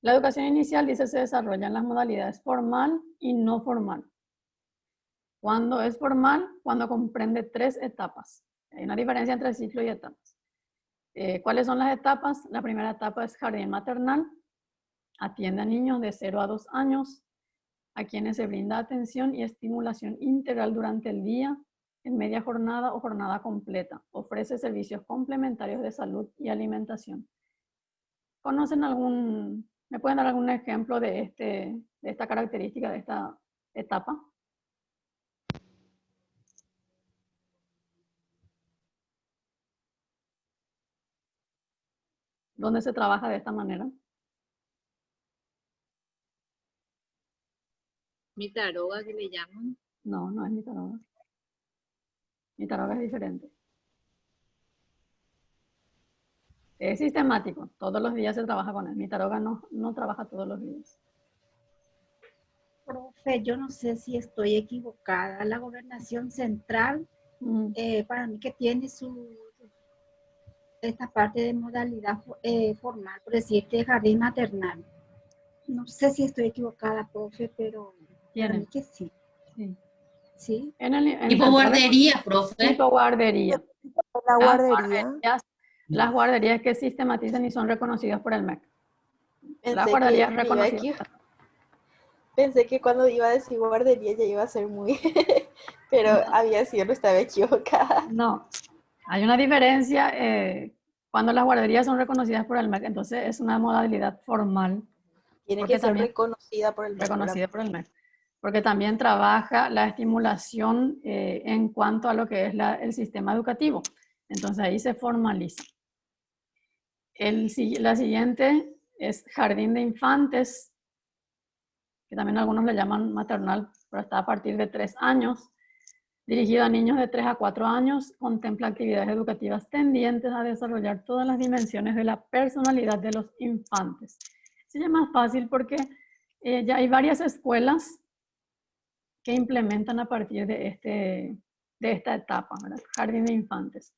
La educación inicial, dice, se desarrolla en las modalidades formal y no formal. Cuando es formal, cuando comprende 3 etapas. Hay una diferencia entre ciclo y etapas. ¿Cuáles son las etapas? La primera etapa es jardín maternal. Atiende a niños de 0 a 2 años, a quienes se brinda atención y estimulación integral durante el día, en media jornada o jornada completa. Ofrece servicios complementarios de salud y alimentación. ¿Me pueden dar algún ejemplo de esta característica, de esta etapa? ¿Dónde se trabaja de esta manera? Mitaroga, que le llaman. No, no es Mitaroga. Mitaroga es diferente. Es sistemático, todos los días se trabaja con él. Mitaroga no trabaja todos los días. Profe, yo no sé si estoy equivocada. La gobernación central, para mí que tiene esta parte de modalidad formal, por decirte, jardín maternal. No sé si estoy equivocada, profe, pero para mí que sí. Sí. ¿Sí? Tipo guardería, profe. Tipo guardería. La guardería. Las guarderías que sistematizan y son reconocidas por el MEC. Las guarderías reconocidas. Pensé que cuando iba a decir guardería ya iba a ser muy... pero no. Había sido, no estaba equivocada. No, hay una diferencia cuando las guarderías son reconocidas por el MEC, entonces es una modalidad formal. Tiene que ser reconocida por el MEC. Reconocida por el MEC. Porque también trabaja la estimulación en cuanto a lo que es el sistema educativo. Entonces ahí se formaliza. La siguiente es jardín de infantes, que también algunos le llaman maternal, pero está a partir de 3 años. Dirigido a niños de 3 a 4 años, contempla actividades educativas tendientes a desarrollar todas las dimensiones de la personalidad de los infantes. Se llama fácil porque ya hay varias escuelas que implementan a partir de esta etapa, ¿verdad? Jardín de infantes.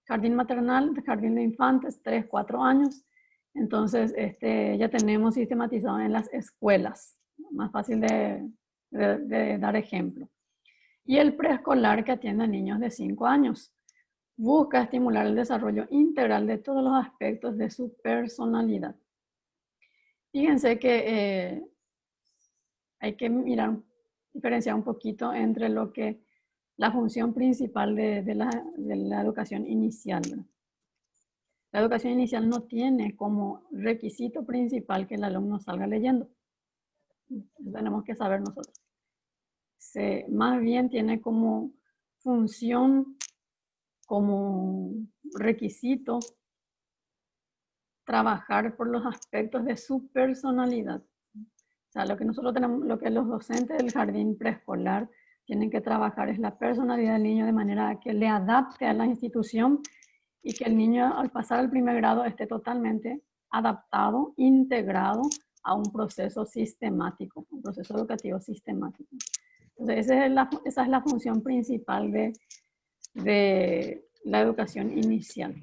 Jardín maternal, jardín de infantes, 3, 4 años. Entonces, ya tenemos sistematizado en las escuelas. Más fácil de dar ejemplo. Y el preescolar, que atiende a niños de 5 años. Busca estimular el desarrollo integral de todos los aspectos de su personalidad. Fíjense que hay que diferenciar un poquito entre lo que la función principal de la educación inicial, ¿verdad? La educación inicial no tiene como requisito principal que el alumno salga leyendo. Eso tenemos que saber nosotros. Más bien tiene como función, como requisito, trabajar por los aspectos de su personalidad. O sea, lo que nosotros tenemos, lo que los docentes del jardín preescolar tienen que trabajar es la personalidad del niño de manera que le adapte a la institución y que el niño al pasar al primer grado esté totalmente adaptado, integrado a un proceso sistemático, un proceso educativo sistemático. Entonces, esa es la función principal de la educación inicial.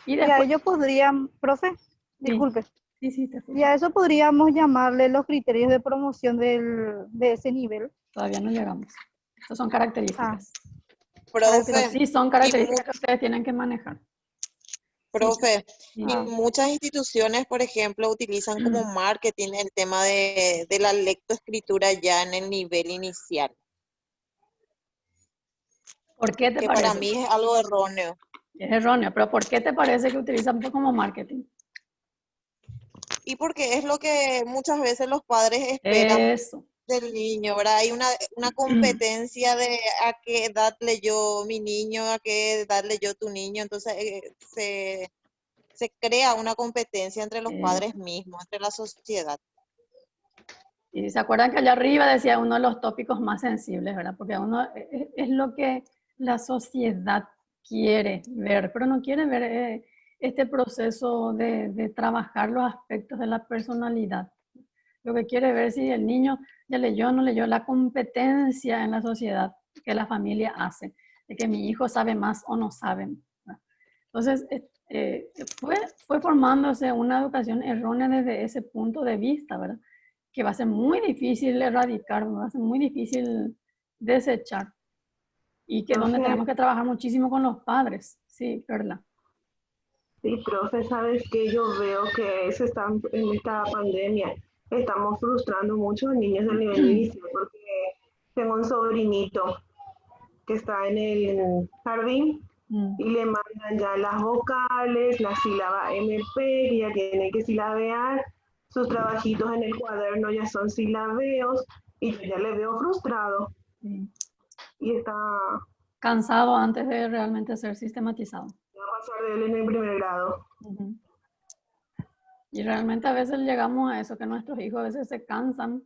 Y a ello podrían, profe, disculpe. Sí, te escucho. Y a eso podríamos llamarle los criterios de promoción de ese nivel. Todavía no llegamos. Esas son características. Profe, Pero sí son características que ustedes tienen que manejar. Profe, Sí. y muchas instituciones, por ejemplo, utilizan como marketing el tema de la lectoescritura ya en el nivel inicial. ¿Por qué te que parece? Para mí es algo erróneo. Es erróneo, pero ¿por qué te parece que utilizan como marketing? Y porque es lo que muchas veces los padres esperan Eso. del niño, ¿verdad? Hay una competencia de a qué edad leyó mi niño, a qué edad leyó tu niño, entonces se crea una competencia entre los padres mismos, entre la sociedad. Y se acuerdan que allá arriba decía uno de los tópicos más sensibles, ¿verdad? Porque uno es lo que la sociedad quiere ver, pero no quiere ver este proceso de trabajar los aspectos de la personalidad. Lo que quiere ver si el niño ya leyó o no leyó, la competencia en la sociedad que la familia hace, de que mi hijo sabe más o no sabe. Entonces, fue formándose una educación errónea desde ese punto de vista, ¿verdad? Que va a ser muy difícil erradicar, va a ser muy difícil desechar. Y que donde tenemos que trabajar muchísimo con los padres. Sí, Perla. Sí, profe, sabes que yo veo que en esta pandemia estamos frustrando mucho a niños del nivel inicial, porque tengo un sobrinito que está en el jardín y le mandan ya las vocales, la sílaba MP, que ya tiene que silabear, sus trabajitos en el cuaderno ya son silabeos, y yo ya le veo frustrado. Y está cansado antes de realmente ser sistematizado. Va a pasar de él en el primer grado. Y realmente a veces llegamos a eso, que nuestros hijos a veces se cansan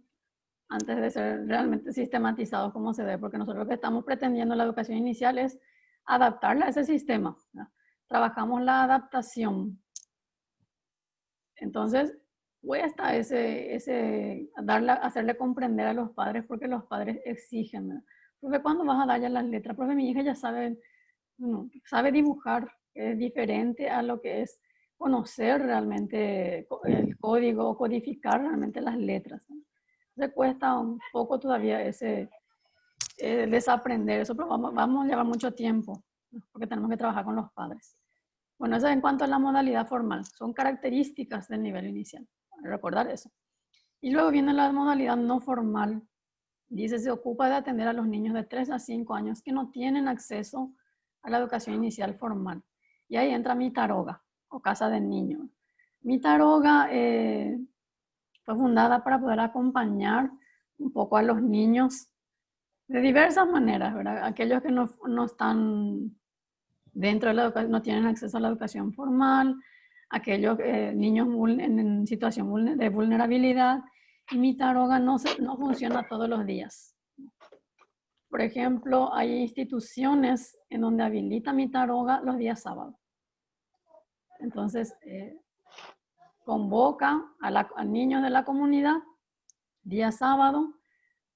antes de ser realmente sistematizados como se debe, porque nosotros lo que estamos pretendiendo en la educación inicial es adaptarla a ese sistema, ¿no? Trabajamos la adaptación. Entonces, cuesta hacerle comprender a los padres, porque los padres exigen, ¿no? Profe, ¿cuándo vas a dar ya las letras? Profe, mi hija ya sabe dibujar, que es diferente a lo que es conocer realmente el código, codificar realmente las letras, ¿no? Entonces cuesta un poco todavía desaprender eso, pero vamos a llevar mucho tiempo, ¿no? Porque tenemos que trabajar con los padres. Bueno, eso en cuanto a la modalidad formal, son características del nivel inicial, recordar eso. Y luego viene la modalidad no formal. Dice, se ocupa de atender a los niños de 3 a 5 años que no tienen acceso a la educación inicial formal. Y ahí entra Mitaroga, o Casa del Niño. Mitaroga fue fundada para poder acompañar un poco a los niños de diversas maneras, ¿verdad? Aquellos que no están dentro de la educación, no tienen acceso a la educación formal, aquellos niños en situación de vulnerabilidad. Y Mitaroga no funciona todos los días. Por ejemplo, hay instituciones en donde habilita Mitaroga los días sábados. Entonces, convoca a niños de la comunidad, día sábado,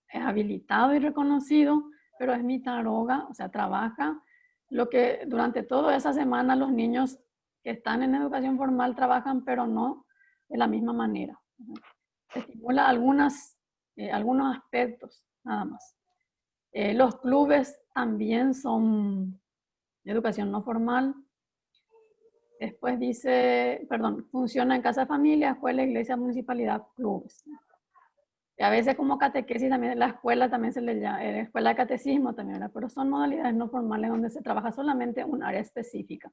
es habilitado y reconocido, pero es Mitaroga, o sea, trabaja lo que durante toda esa semana los niños que están en educación formal trabajan, pero no de la misma manera. Estimula algunos aspectos, nada más. Los clubes también son de educación no formal. Después dice, funciona en casa de familia, escuela, iglesia, municipalidad, clubes. Y a veces como catequesis también, la escuela también se le llama, escuela de catecismo también, ¿verdad? Pero son modalidades no formales donde se trabaja solamente un área específica.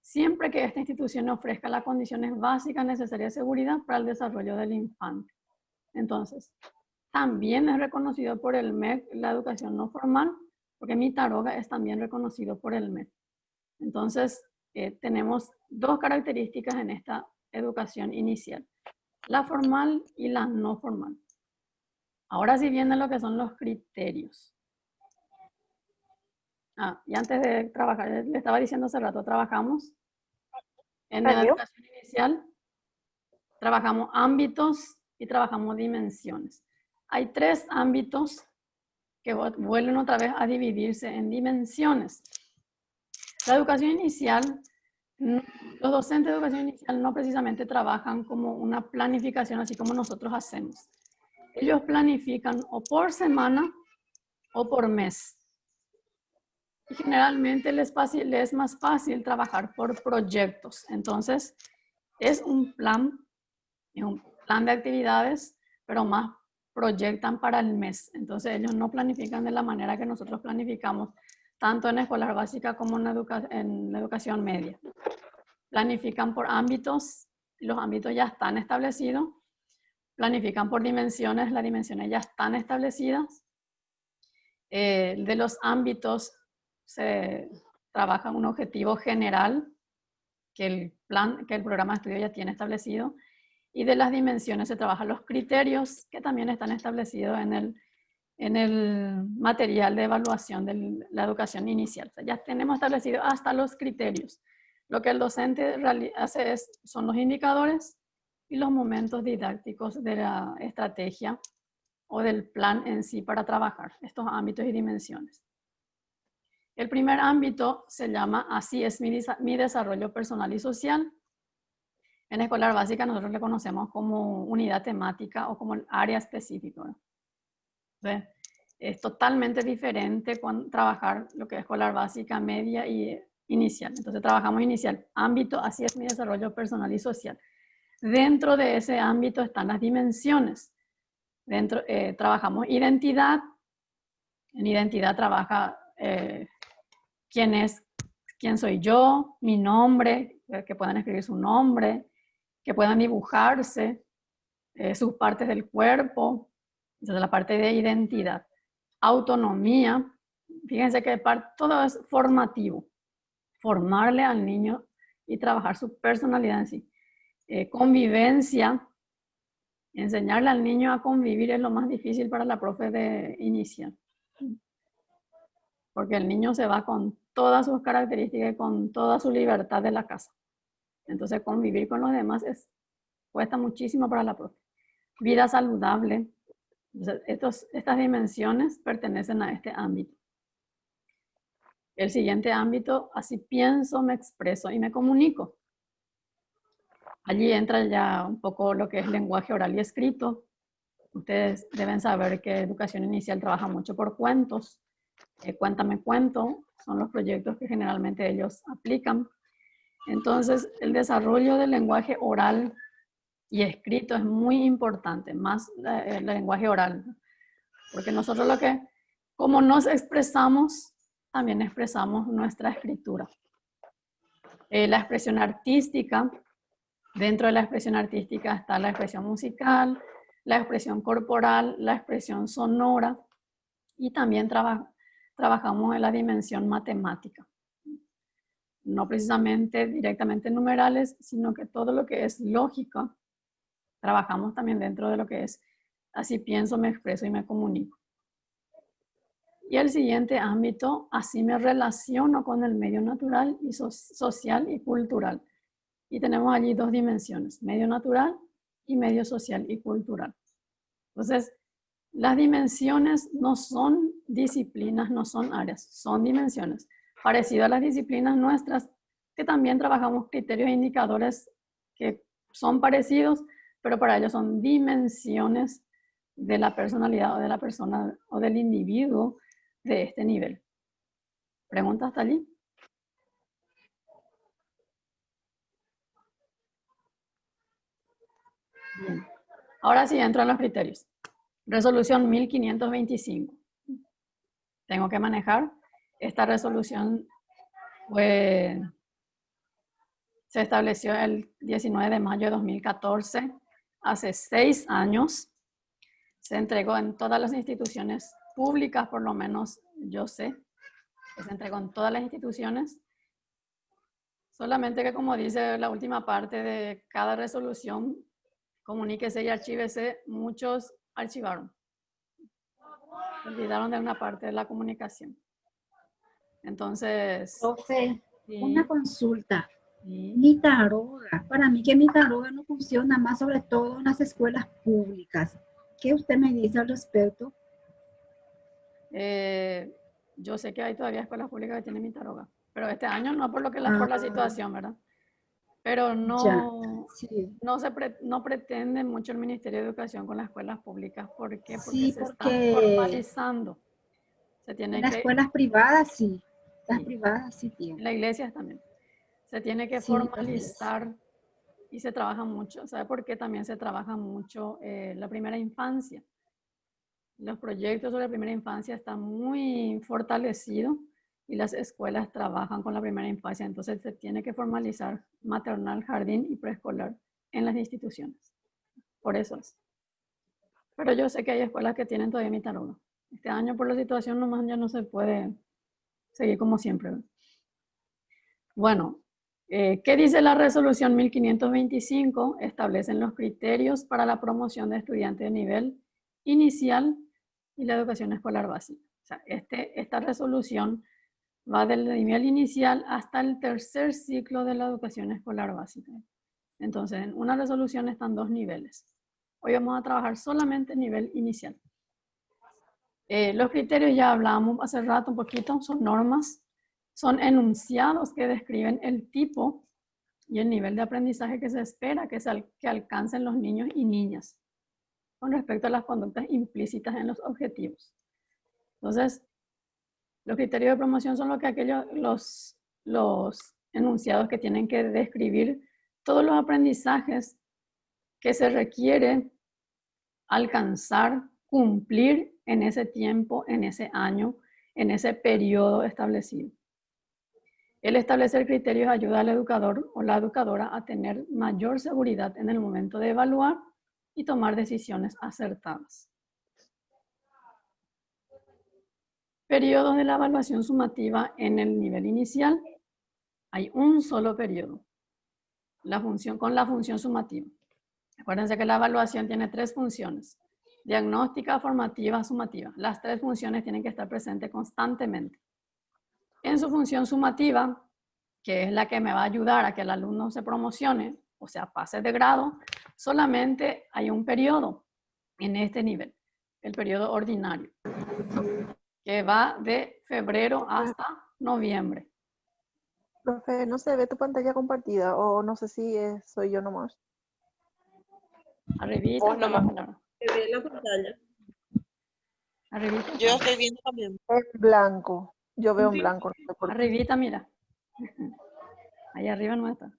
Siempre que esta institución ofrezca las condiciones básicas necesarias de seguridad para el desarrollo del infante. Entonces, también es reconocido por el MEC la educación no formal, porque Mitaroga es también reconocido por el MEC. Entonces, tenemos dos características en esta educación inicial, la formal y la no formal. Ahora sí viene lo que son los criterios. Y antes de trabajar, le estaba diciendo hace rato, trabajamos en la educación inicial, trabajamos ámbitos y trabajamos dimensiones. Hay 3 ámbitos que vuelven otra vez a dividirse en dimensiones. La educación inicial, los docentes de educación inicial no precisamente trabajan como una planificación así como nosotros hacemos. Ellos planifican o por semana o por mes. Y generalmente les es más fácil trabajar por proyectos. Entonces, es un plan de actividades, pero más proyectan para el mes. Entonces, ellos no planifican de la manera que nosotros planificamos, tanto en escolar básica como en la educación media. Planifican por ámbitos, los ámbitos ya están establecidos. Planifican por dimensiones, las dimensiones ya están establecidas. De los ámbitos se trabaja un objetivo general que el programa de estudio ya tiene establecido, y de las dimensiones se trabajan los criterios que también están establecidos en el material de evaluación de la educación inicial. O sea, ya tenemos establecido hasta los criterios. Lo que el docente hace son los indicadores y los momentos didácticos de la estrategia o del plan en sí para trabajar estos ámbitos y dimensiones. El primer ámbito se llama Así es mi desarrollo personal y social. En escolar básica nosotros le conocemos como unidad temática o como el área específica. Entonces, es totalmente diferente cuando trabajar lo que es escolar básica, media y inicial. Entonces trabajamos inicial, ámbito, así es mi desarrollo personal y social. Dentro de ese ámbito están las dimensiones. Trabajamos identidad. En identidad trabaja quién soy yo, mi nombre, que puedan escribir su nombre, que puedan dibujarse, sus partes del cuerpo. Entonces la parte de identidad. Autonomía. Fíjense que todo es formativo. Formarle al niño y trabajar su personalidad en sí. Convivencia. Enseñarle al niño a convivir es lo más difícil para la profe de inicial. Porque el niño se va con todas sus características y con toda su libertad de la casa. Entonces convivir con los demás cuesta muchísimo para la profe. Vida saludable. Entonces, estas dimensiones pertenecen a este ámbito. El siguiente ámbito, así pienso, me expreso y me comunico. Allí entra ya un poco lo que es lenguaje oral y escrito. Ustedes deben saber que educación inicial trabaja mucho por cuentos. Cuéntame cuento, son los proyectos que generalmente ellos aplican. Entonces, el desarrollo del lenguaje oral y escrito es muy importante, más el lenguaje oral. Porque nosotros como nos expresamos, también expresamos nuestra escritura. La expresión artística, dentro de la expresión artística está la expresión musical, la expresión corporal, la expresión sonora, y también trabajamos en la dimensión matemática. No precisamente directamente numerales, sino que todo lo que es lógica, trabajamos también dentro de lo que es así pienso, me expreso y me comunico. Y el siguiente ámbito, así me relaciono con el medio natural y social y cultural. Y tenemos allí 2 dimensiones, medio natural y medio social y cultural. Entonces, las dimensiones no son disciplinas, no son áreas, son dimensiones. Parecido a las disciplinas nuestras, que también trabajamos criterios e indicadores que son parecidos, pero para ellos son dimensiones de la personalidad o de la persona o del individuo de este nivel. ¿Preguntas hasta allí? Bien. Ahora sí entro en los criterios. Resolución 1525. Tengo que manejar. Esta resolución se estableció el 19 de mayo de 2014, hace 6 años. Se entregó en todas las instituciones públicas, por lo menos yo sé, que se entregó en todas las instituciones. Solamente que, como dice la última parte de cada resolución, comuníquese y archívese, muchos archivaron. Se olvidaron de una parte de la comunicación. Entonces... Profe, sí, una consulta. sí. Mi taroga, para mí que mi taroga no funciona más, sobre todo en las escuelas públicas. ¿Qué usted me dice al respecto? Yo sé que hay todavía escuelas públicas que tienen mi taroga, pero este año no por por la situación, ¿verdad? Pero no, sí. no pretende mucho el Ministerio de Educación con las escuelas públicas. ¿Por qué? Porque Sí, se está porque formalizando. Se tiene en las que, escuelas privadas sí. Las sí, privadas sí en tienen. las iglesias también. Se tiene que Sí, formalizar y se trabaja mucho. ¿Sabe por qué también se trabaja mucho la primera infancia? Los proyectos sobre la primera infancia están muy fortalecidos y las escuelas trabajan con la primera infancia. Entonces se tiene que formalizar maternal, jardín y preescolar en las instituciones. Por eso es. Pero yo sé que hay escuelas que tienen todavía mi taroga. Este año por la situación nomás ya no se puede seguir como siempre, ¿verdad? Bueno, ¿qué dice la resolución 1525? Establecen los criterios para la promoción de estudiantes de nivel inicial y la educación escolar básica. O sea, esta resolución va del nivel inicial hasta el tercer ciclo de la educación escolar básica. Entonces, en una resolución están dos niveles. Hoy vamos a trabajar solamente el nivel inicial. Los criterios ya hablamos hace rato un poquito, son normas, son enunciados que describen el tipo y el nivel de aprendizaje que se espera que alcancen los niños y niñas con respecto a las conductas implícitas en los objetivos. Entonces, los criterios de promoción son los enunciados que tienen que describir todos los aprendizajes que se requiere alcanzar, cumplir en ese tiempo, en ese año, en ese periodo establecido. El establecer criterios ayuda al educador o la educadora a tener mayor seguridad en el momento de evaluar y tomar decisiones acertadas. Periodos de la evaluación sumativa en el nivel inicial. Hay un solo periodo con la función sumativa. Acuérdense que la evaluación tiene tres funciones: diagnóstica, formativa, sumativa. Las tres funciones tienen que estar presentes constantemente. En su función sumativa, que es la que me va a ayudar a que el alumno se promocione, o sea, pase de grado, solamente hay un periodo en este nivel, el periodo ordinario, que va de febrero hasta noviembre. Profe, no se ve tu pantalla compartida, o no sé si soy yo nomás. Arribita está la palabra. Se ve la pantalla. Arribita. Yo estoy viendo también. En blanco. Yo veo en blanco. No sé por qué. Arribita, mira. Ahí arriba no está.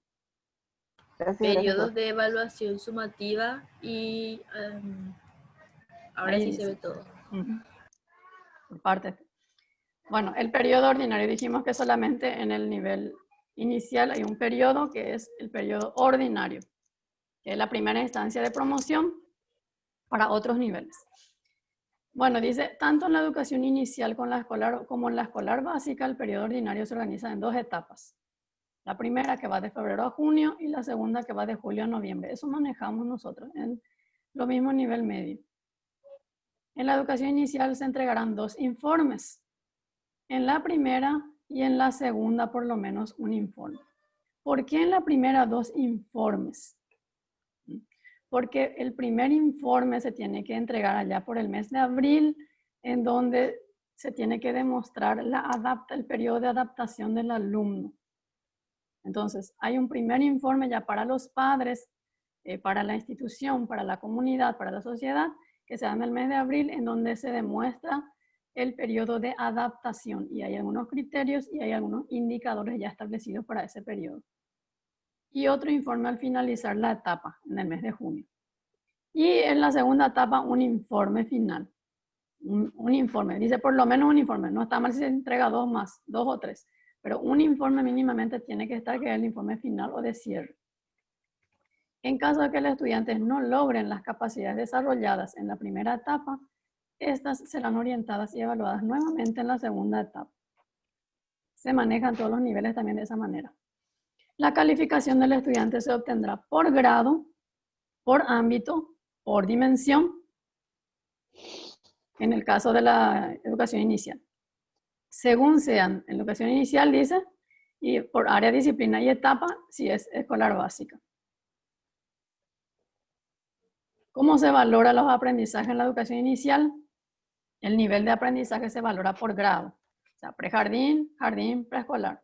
Periodos de evaluación sumativa y ahora Ahí sí dice. se ve todo. Por parte. Bueno, el periodo ordinario dijimos que solamente en el nivel inicial hay un periodo que es el periodo ordinario, que es la primera instancia de promoción para otros niveles. Bueno, dice, tanto en la educación inicial como en la escolar básica, el periodo ordinario se organiza en dos etapas. La primera que va de febrero a junio y la segunda que va de julio a noviembre. Eso manejamos nosotros en lo mismo nivel medio. En la educación inicial se entregarán dos informes. En la primera y en la segunda por lo menos un informe. ¿Por qué en la primera dos informes? Porque el primer informe se tiene que entregar allá por el mes de abril, en donde se tiene que demostrar el periodo de adaptación del alumno. Entonces, hay un primer informe ya para los padres, para la institución, para la comunidad, para la sociedad, que se da en el mes de abril, en donde se demuestra el periodo de adaptación y hay algunos criterios y hay algunos indicadores ya establecidos para ese periodo. Y otro informe al finalizar la etapa, en el mes de junio. Y en la segunda etapa, un informe final. Un informe, dice por lo menos un informe, no está mal si se entrega dos o tres, pero un informe mínimamente tiene que estar, que es el informe final o de cierre. En caso de que los estudiantes no logren las capacidades desarrolladas en la primera etapa, estas serán orientadas y evaluadas nuevamente en la segunda etapa. Se manejan todos los niveles también de esa manera. La calificación del estudiante se obtendrá por grado, por ámbito, por dimensión, en el caso de la educación inicial. Según sean en educación inicial, dice, y por área, disciplina y etapa, si es escolar básica. ¿Cómo se valora los aprendizajes en la educación inicial? El nivel de aprendizaje se valora por grado, o sea, prejardín, jardín, preescolar.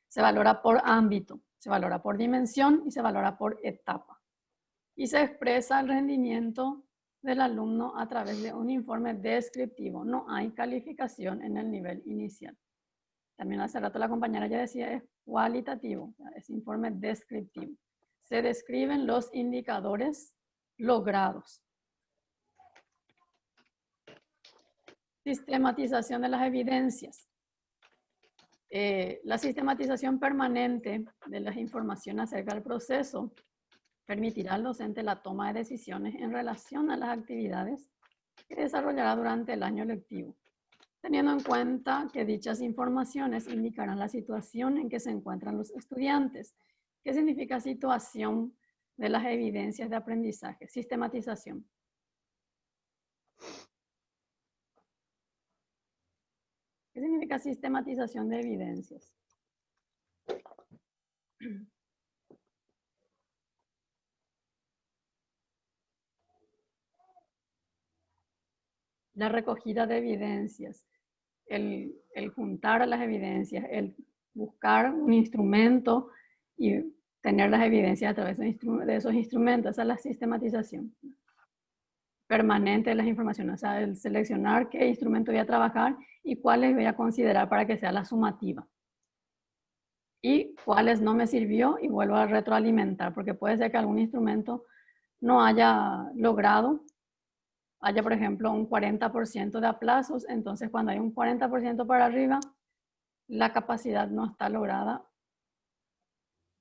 Se valora por ámbito, se valora por dimensión y se valora por etapa. Y se expresa el rendimiento del alumno a través de un informe descriptivo. No hay calificación en el nivel inicial. También hace rato la compañera ya decía, es cualitativo, es informe descriptivo. Se describen los indicadores logrados. Sistematización de las evidencias. La sistematización permanente de las informaciones acerca del proceso permitirá al docente la toma de decisiones en relación a las actividades que desarrollará durante el año lectivo, teniendo en cuenta que dichas informaciones indicarán la situación en que se encuentran los estudiantes. ¿Qué significa situación de las evidencias de aprendizaje? Sistematización. ¿Qué significa sistematización de evidencias? La recogida de evidencias, el juntar las evidencias, el buscar un instrumento y tener las evidencias a través de esos instrumentos. Esa es la sistematización permanente de las informaciones, o sea, el seleccionar qué instrumento voy a trabajar y cuáles voy a considerar para que sea la sumativa. Y cuáles no me sirvió y vuelvo a retroalimentar, porque puede ser que algún instrumento no haya logrado, haya por ejemplo un 40% de aplazos, entonces cuando hay un 40% para arriba, la capacidad no está lograda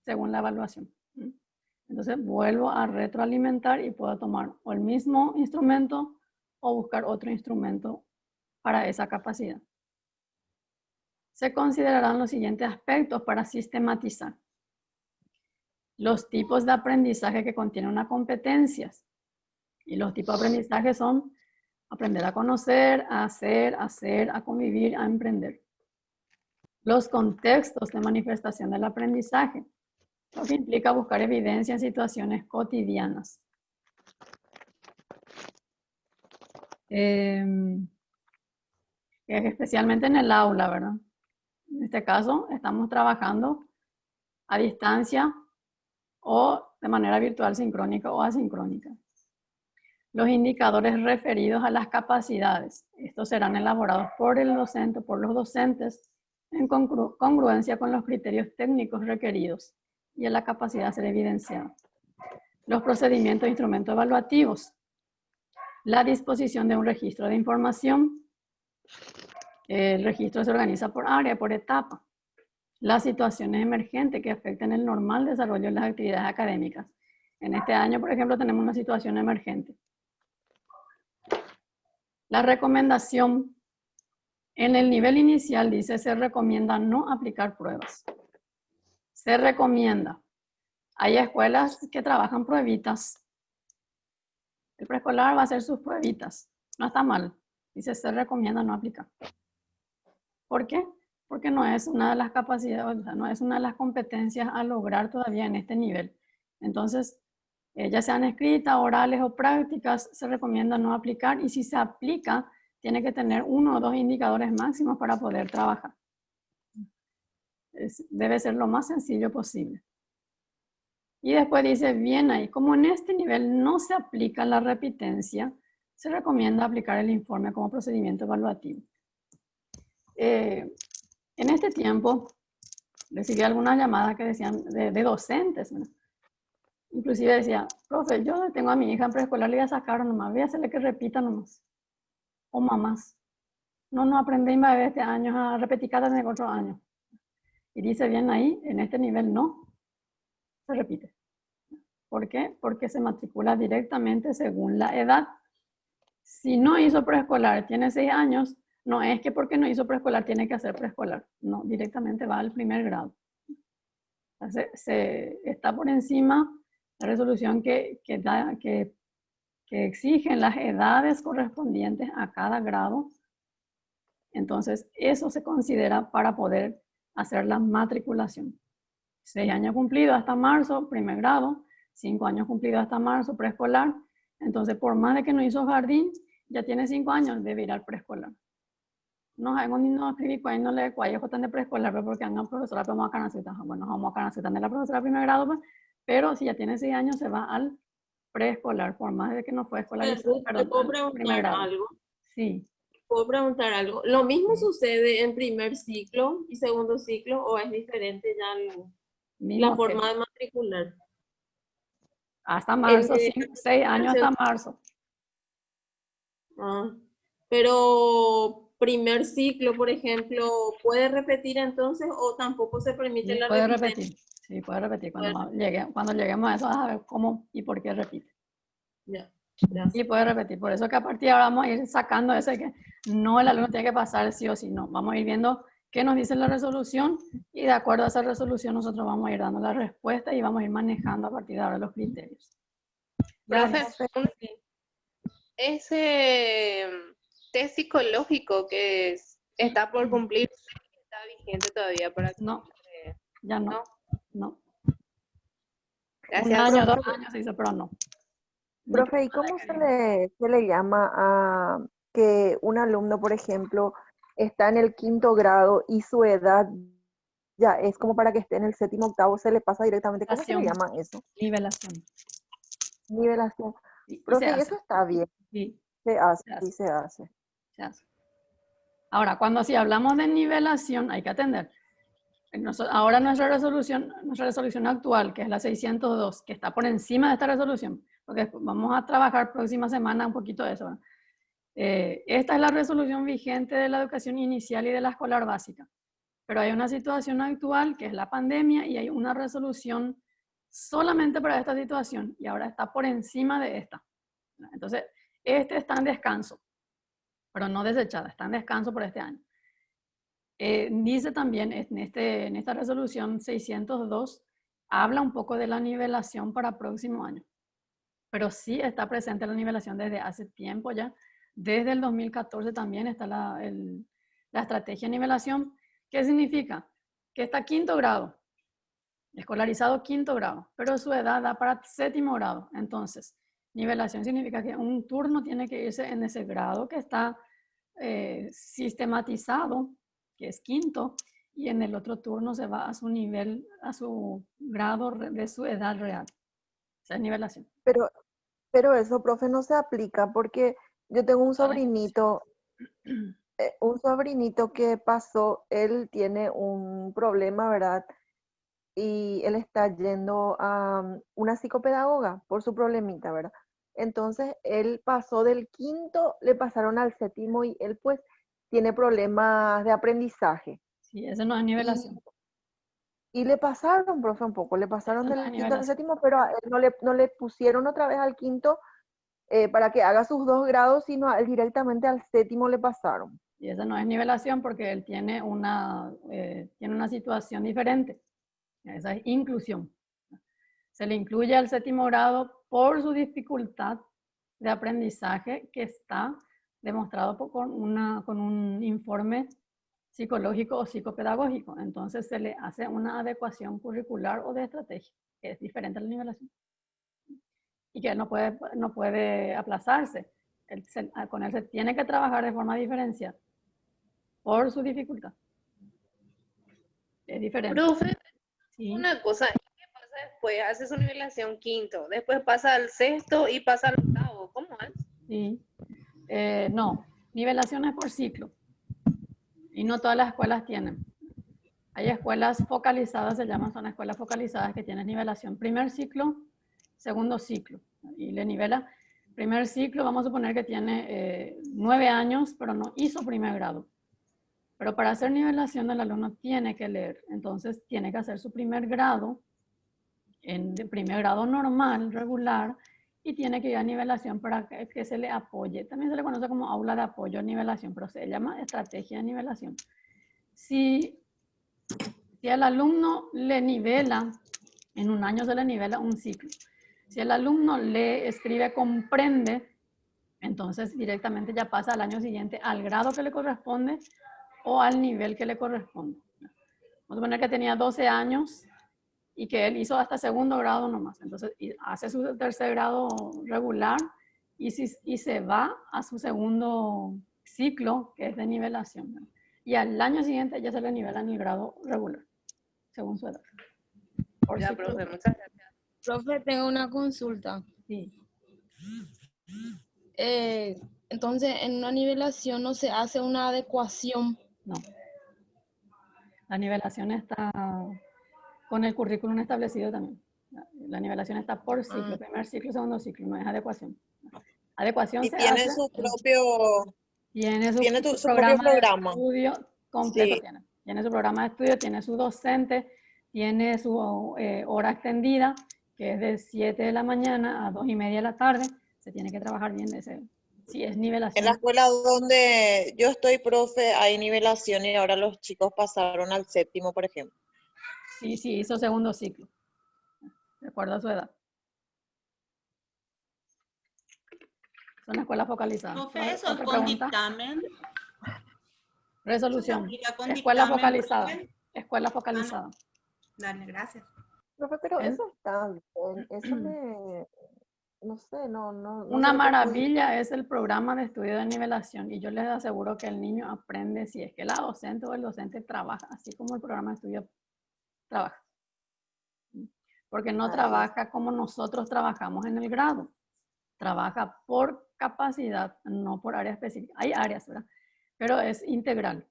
según la evaluación. Entonces vuelvo a retroalimentar y puedo tomar o el mismo instrumento o buscar otro instrumento para esa capacidad. Se considerarán los siguientes aspectos para sistematizar. Los tipos de aprendizaje que contienen unas competencias. Y los tipos de aprendizaje son aprender a conocer, a hacer, a convivir, a emprender. Los contextos de manifestación del aprendizaje, lo que implica buscar evidencia en situaciones cotidianas. Especialmente en el aula, ¿verdad? En este caso, estamos trabajando a distancia o de manera virtual, sincrónica o asincrónica. Los indicadores referidos a las capacidades. Estos serán elaborados por el docente, por los docentes, en congruencia con los criterios técnicos requeridos y a la capacidad de ser evidenciada. Los procedimientos e instrumentos evaluativos. La disposición de un registro de información. El registro se organiza por área, por etapa. Las situaciones emergentes que afectan el normal desarrollo de las actividades académicas. En este año, por ejemplo, tenemos una situación emergente. La recomendación en el nivel inicial dice se recomienda no aplicar pruebas. Se recomienda. Hay escuelas que trabajan pruebitas. El preescolar va a hacer sus pruebitas. No está mal. Dice se recomienda no aplicar. ¿Por qué? Porque no es una de las capacidades, o sea, no es una de las competencias a lograr todavía en este nivel. Entonces, ya sean escritas, orales o prácticas, se recomienda no aplicar y si se aplica, tiene que tener 1 o 2 indicadores máximos para poder trabajar. Debe ser lo más sencillo posible. Y después dice, bien ahí, como en este nivel no se aplica la repitencia, se recomienda aplicar el informe como procedimiento evaluativo. En este tiempo recibí algunas llamadas que decían de docentes, ¿no? Inclusive decía, profe, yo tengo a mi hija en preescolar, le voy a sacar nomás, voy a hacerle que repita nomás. O mamás, no aprendí más de este año a repetir cada de 4 años. Y dice bien ahí, en este nivel no, se repite. ¿Por qué? Porque se matricula directamente según la edad. Si no hizo preescolar, tiene 6 años, no es que porque no hizo preescolar tiene que hacer preescolar. No, directamente va al primer grado. Está por encima la resolución que exigen las edades correspondientes a cada grado. Entonces, eso se considera para poder hacer la matriculación. 6 años cumplidos hasta marzo, primer grado. 5 años cumplidos hasta marzo, preescolar. Entonces, por más de que no hizo jardín, ya tiene 5 años, debe ir al preescolar. No hay no escribir cuál no le cuál están de preescolar, porque han profesora vamos a canacita. Bueno, vamos a canacita de la profesora de primer grado, pues, pero si ya tiene 6 años se va al preescolar, por más de que no fue escolarizado. ¿Te puedo preguntar algo? Sí. ¿Puedo preguntar algo? ¿Lo mismo sucede en primer ciclo y segundo ciclo o es diferente ya la forma de matricular? Hasta marzo, 6 años hasta marzo. Pero primer ciclo, por ejemplo, ¿puede repetir entonces o tampoco se permite la repetición? Puede repetir, sí, puede repetir. Cuando lleguemos a eso, vas a ver cómo y por qué repite. Ya. Sí, puede repetir. Por eso que a partir de ahora vamos a ir sacando ese que no el alumno tiene que pasar sí o sí, no. Vamos a ir viendo qué nos dice la resolución y de acuerdo a esa resolución nosotros vamos a ir dando la respuesta y vamos a ir manejando a partir de ahora los criterios. Profe, ese test psicológico que está por cumplir, ¿está vigente todavía? No, ya no. No. Gracias. Un año, 2 años se hizo, pero no. Profe, ¿y cómo se le llama a que un alumno, por ejemplo, está en el 5º grado y su edad ya es como para que esté en el 7º, 8º, se le pasa directamente? ¿Cómo se le llama eso? Nivelación. Nivelación. Sí, Profe, ¿y eso está bien? Sí. Se hace. Ahora, si hablamos de nivelación, hay que atender. Ahora nuestra resolución actual, que es la 602, que está por encima de esta resolución, porque vamos a trabajar próxima semana un poquito de eso, ¿no? Esta es la resolución vigente de la educación inicial y de la escolar básica. Pero hay una situación actual, que es la pandemia, y hay una resolución solamente para esta situación, y ahora está por encima de esta. Entonces, este está en descanso, pero no desechada, está en descanso por este año. Dice también en esta resolución 602, habla un poco de la nivelación para próximo año, pero sí está presente la nivelación desde hace tiempo ya. Desde el 2014 también está la estrategia de nivelación. ¿Qué significa? Que está 5º grado, escolarizado 5º grado, pero su edad da para 7º grado. Entonces, nivelación significa que un turno tiene que irse en ese grado que está sistematizado, que es 5º, y en el otro turno se va a su nivel, a su grado de su edad real. Esa es nivelación. Pero eso, profe, no se aplica porque yo tengo un sobrinito que pasó, él tiene un problema, ¿verdad? Y él está yendo a una psicopedagoga por su problemita, ¿verdad? Entonces, él pasó del 5º, le pasaron al 7º y él pues tiene problemas de aprendizaje. Sí, eso no es nivelación. Y le pasaron, profe, un poco, le pasaron del 5º al 7º, pero a él no le pusieron otra vez al 5º para que haga sus 2 grados, sino a él directamente al 7º le pasaron. Y eso no es nivelación porque él tiene una situación diferente. Esa es inclusión. Se le incluye al 7º grado por su dificultad de aprendizaje que está demostrado con un informe psicológico o psicopedagógico. Entonces se le hace una adecuación curricular o de estrategia, que es diferente a la nivelación. Y que no puede aplazarse. Con él se tiene que trabajar de forma diferenciada por su dificultad. Es diferente. Profe, sí. Una cosa, ¿qué pasa después? Hace su nivelación 5º, después pasa al 6º y pasa al 8º. ¿Cómo es? Sí. No, nivelación es por ciclo. Y no todas las escuelas tienen. Hay escuelas focalizadas, son escuelas focalizadas que tienen nivelación primer ciclo, segundo ciclo. Y le nivela primer ciclo, vamos a suponer que tiene 9 años, pero no hizo primer grado. Pero para hacer nivelación el alumno tiene que leer. Entonces tiene que hacer su primer grado, primer grado normal, regular, y tiene que ir a nivelación para que se le apoye. También se le conoce como aula de apoyo a nivelación, pero se llama estrategia de nivelación. Si Si al alumno le nivela, en un año se le nivela un ciclo. Si el alumno lee, escribe, comprende, entonces directamente ya pasa al año siguiente al grado que le corresponde o al nivel que le corresponde. Vamos a suponer que tenía 12 años y que él hizo hasta segundo grado nomás. Entonces hace su tercer grado regular y se va a su segundo ciclo, que es de nivelación, ¿no? Y al año siguiente ya se le nivela en el grado regular, según su edad. Ya, profe, muchas gracias. Profe, tengo una consulta. Sí. Entonces, en una nivelación no se hace una adecuación. No. La nivelación está con el currículum establecido también. La nivelación está por ciclo, primer ciclo, segundo ciclo, no es adecuación. Adecuación Y se tiene hace, su propio, tiene su propio programa. de estudio completo. Sí. Tiene su programa de estudio, tiene su docente, tiene su hora extendida, que es de 7 de la mañana a 2:30 de la tarde. Se tiene que trabajar bien ese. Sí, es nivelación. En la escuela donde yo estoy, profe, hay nivelación y ahora los chicos pasaron al séptimo, por ejemplo. Sí, sí, hizo segundo ciclo, de acuerdo a su edad. Son escuelas focalizadas. Profe, eso es ¿Otra con pregunta? dictamen. Resolución. Con Escuela dictamen, focalizada. profe. Escuela focalizada. Dale, gracias. Profe, pero eso está bien. Eso no sé, no Una se le maravilla es el programa de estudio de nivelación y yo les aseguro que el niño aprende si es que la docente o el docente trabaja, así como el programa de estudio trabaja. Porque no trabaja como nosotros trabajamos en el grado. Trabaja por capacidad, no por área específica. Hay áreas, ¿verdad? Pero es integral.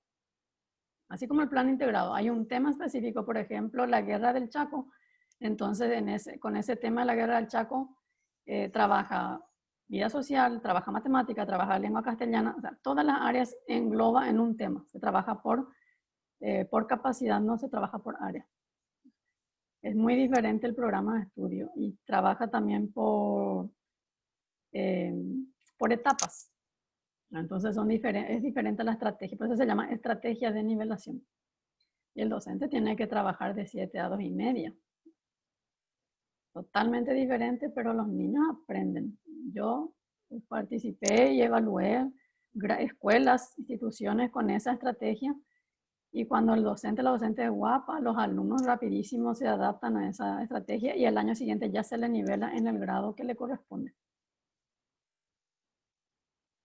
Así como el plan integrado. Hay un tema específico, por ejemplo, la guerra del Chaco. Entonces, con ese tema de la guerra del Chaco, trabaja vida social, trabaja matemática, trabaja lengua castellana. O sea, todas las áreas engloba en un tema. Se trabaja por capacidad, no se trabaja por área. Es muy diferente el programa de estudio y trabaja también por etapas. Entonces es diferente la estrategia, por eso se llama estrategia de nivelación. Y el docente tiene que trabajar de 7 a 2:30. Totalmente diferente, pero los niños aprenden. Yo participé y evalué escuelas, instituciones con esa estrategia y cuando la docente es guapa, los alumnos rapidísimo se adaptan a esa estrategia y al año siguiente ya se le nivela en el grado que le corresponde.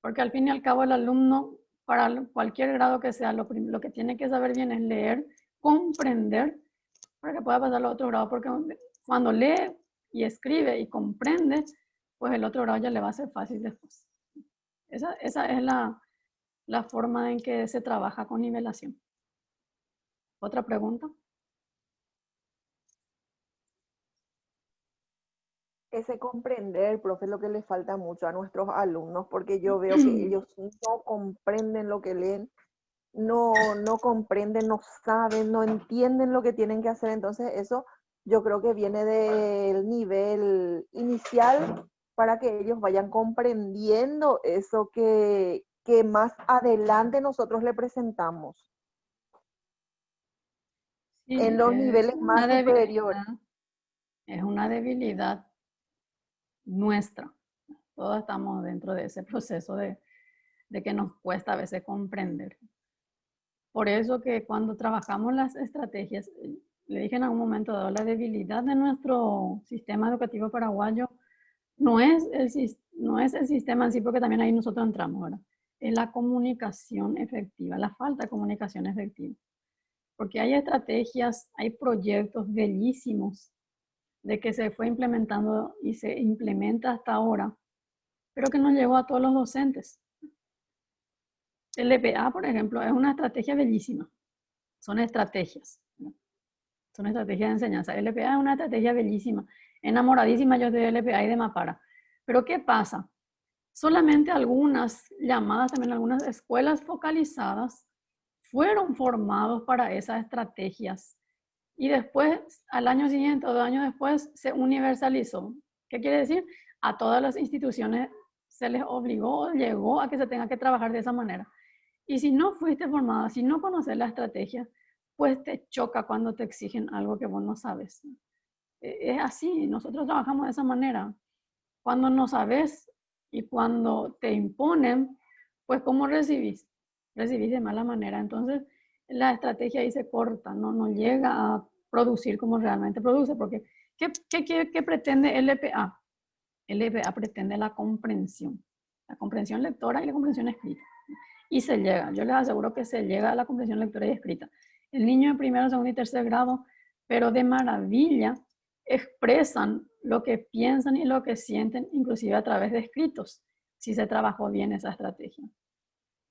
Porque al fin y al cabo el alumno, para cualquier grado que sea, lo que tiene que saber bien es leer, comprender, para que pueda pasar al otro grado, porque cuando lee y escribe y comprende, pues el otro grado ya le va a ser fácil después. Esa es la forma en que se trabaja con nivelación. ¿Otra pregunta? Ese comprender, profe, es lo que le falta mucho a nuestros alumnos, porque yo veo que ellos no comprenden lo que leen, no comprenden, no saben, no entienden lo que tienen que hacer. Entonces eso yo creo que viene del nivel inicial para que ellos vayan comprendiendo eso que más adelante nosotros le presentamos. Sí, en los niveles más superiores. Es una debilidad nuestra. Todos estamos dentro de ese proceso de que nos cuesta a veces comprender. Por eso que cuando trabajamos las estrategias, le dije en algún momento dado, la debilidad de nuestro sistema educativo paraguayo no es el sistema en sí, porque también ahí nosotros entramos, ¿verdad? Es la comunicación efectiva, la falta de comunicación efectiva. Porque hay estrategias, hay proyectos bellísimos de que se fue implementando y se implementa hasta ahora, pero que no llegó a todos los docentes. El LPA, por ejemplo, es una estrategia bellísima. Son estrategias. ¿No? Son estrategias de enseñanza. El LPA es una estrategia bellísima. Enamoradísima yo de LPA y de Mapara. Pero ¿qué pasa? Solamente algunas llamadas, también algunas escuelas focalizadas fueron formados para esas estrategias. Y después, al año siguiente o 2 años después, se universalizó. ¿Qué quiere decir? A todas las instituciones se les obligó, llegó a que se tenga que trabajar de esa manera. Y si no fuiste formada, si no conoces la estrategia, después te choca cuando te exigen algo que vos no sabes. Es así, nosotros trabajamos de esa manera. Cuando no sabes y cuando te imponen, pues ¿cómo recibís? Recibís de mala manera. Entonces la estrategia ahí se corta, no llega a producir como realmente produce, porque ¿qué pretende LPA? LPA pretende la comprensión lectora y la comprensión escrita. Y se llega, yo les aseguro que se llega a la comprensión lectora y escrita. El niño de primero, segundo y tercer grado, pero de maravilla, expresan lo que piensan y lo que sienten, inclusive a través de escritos, si se trabajó bien esa estrategia.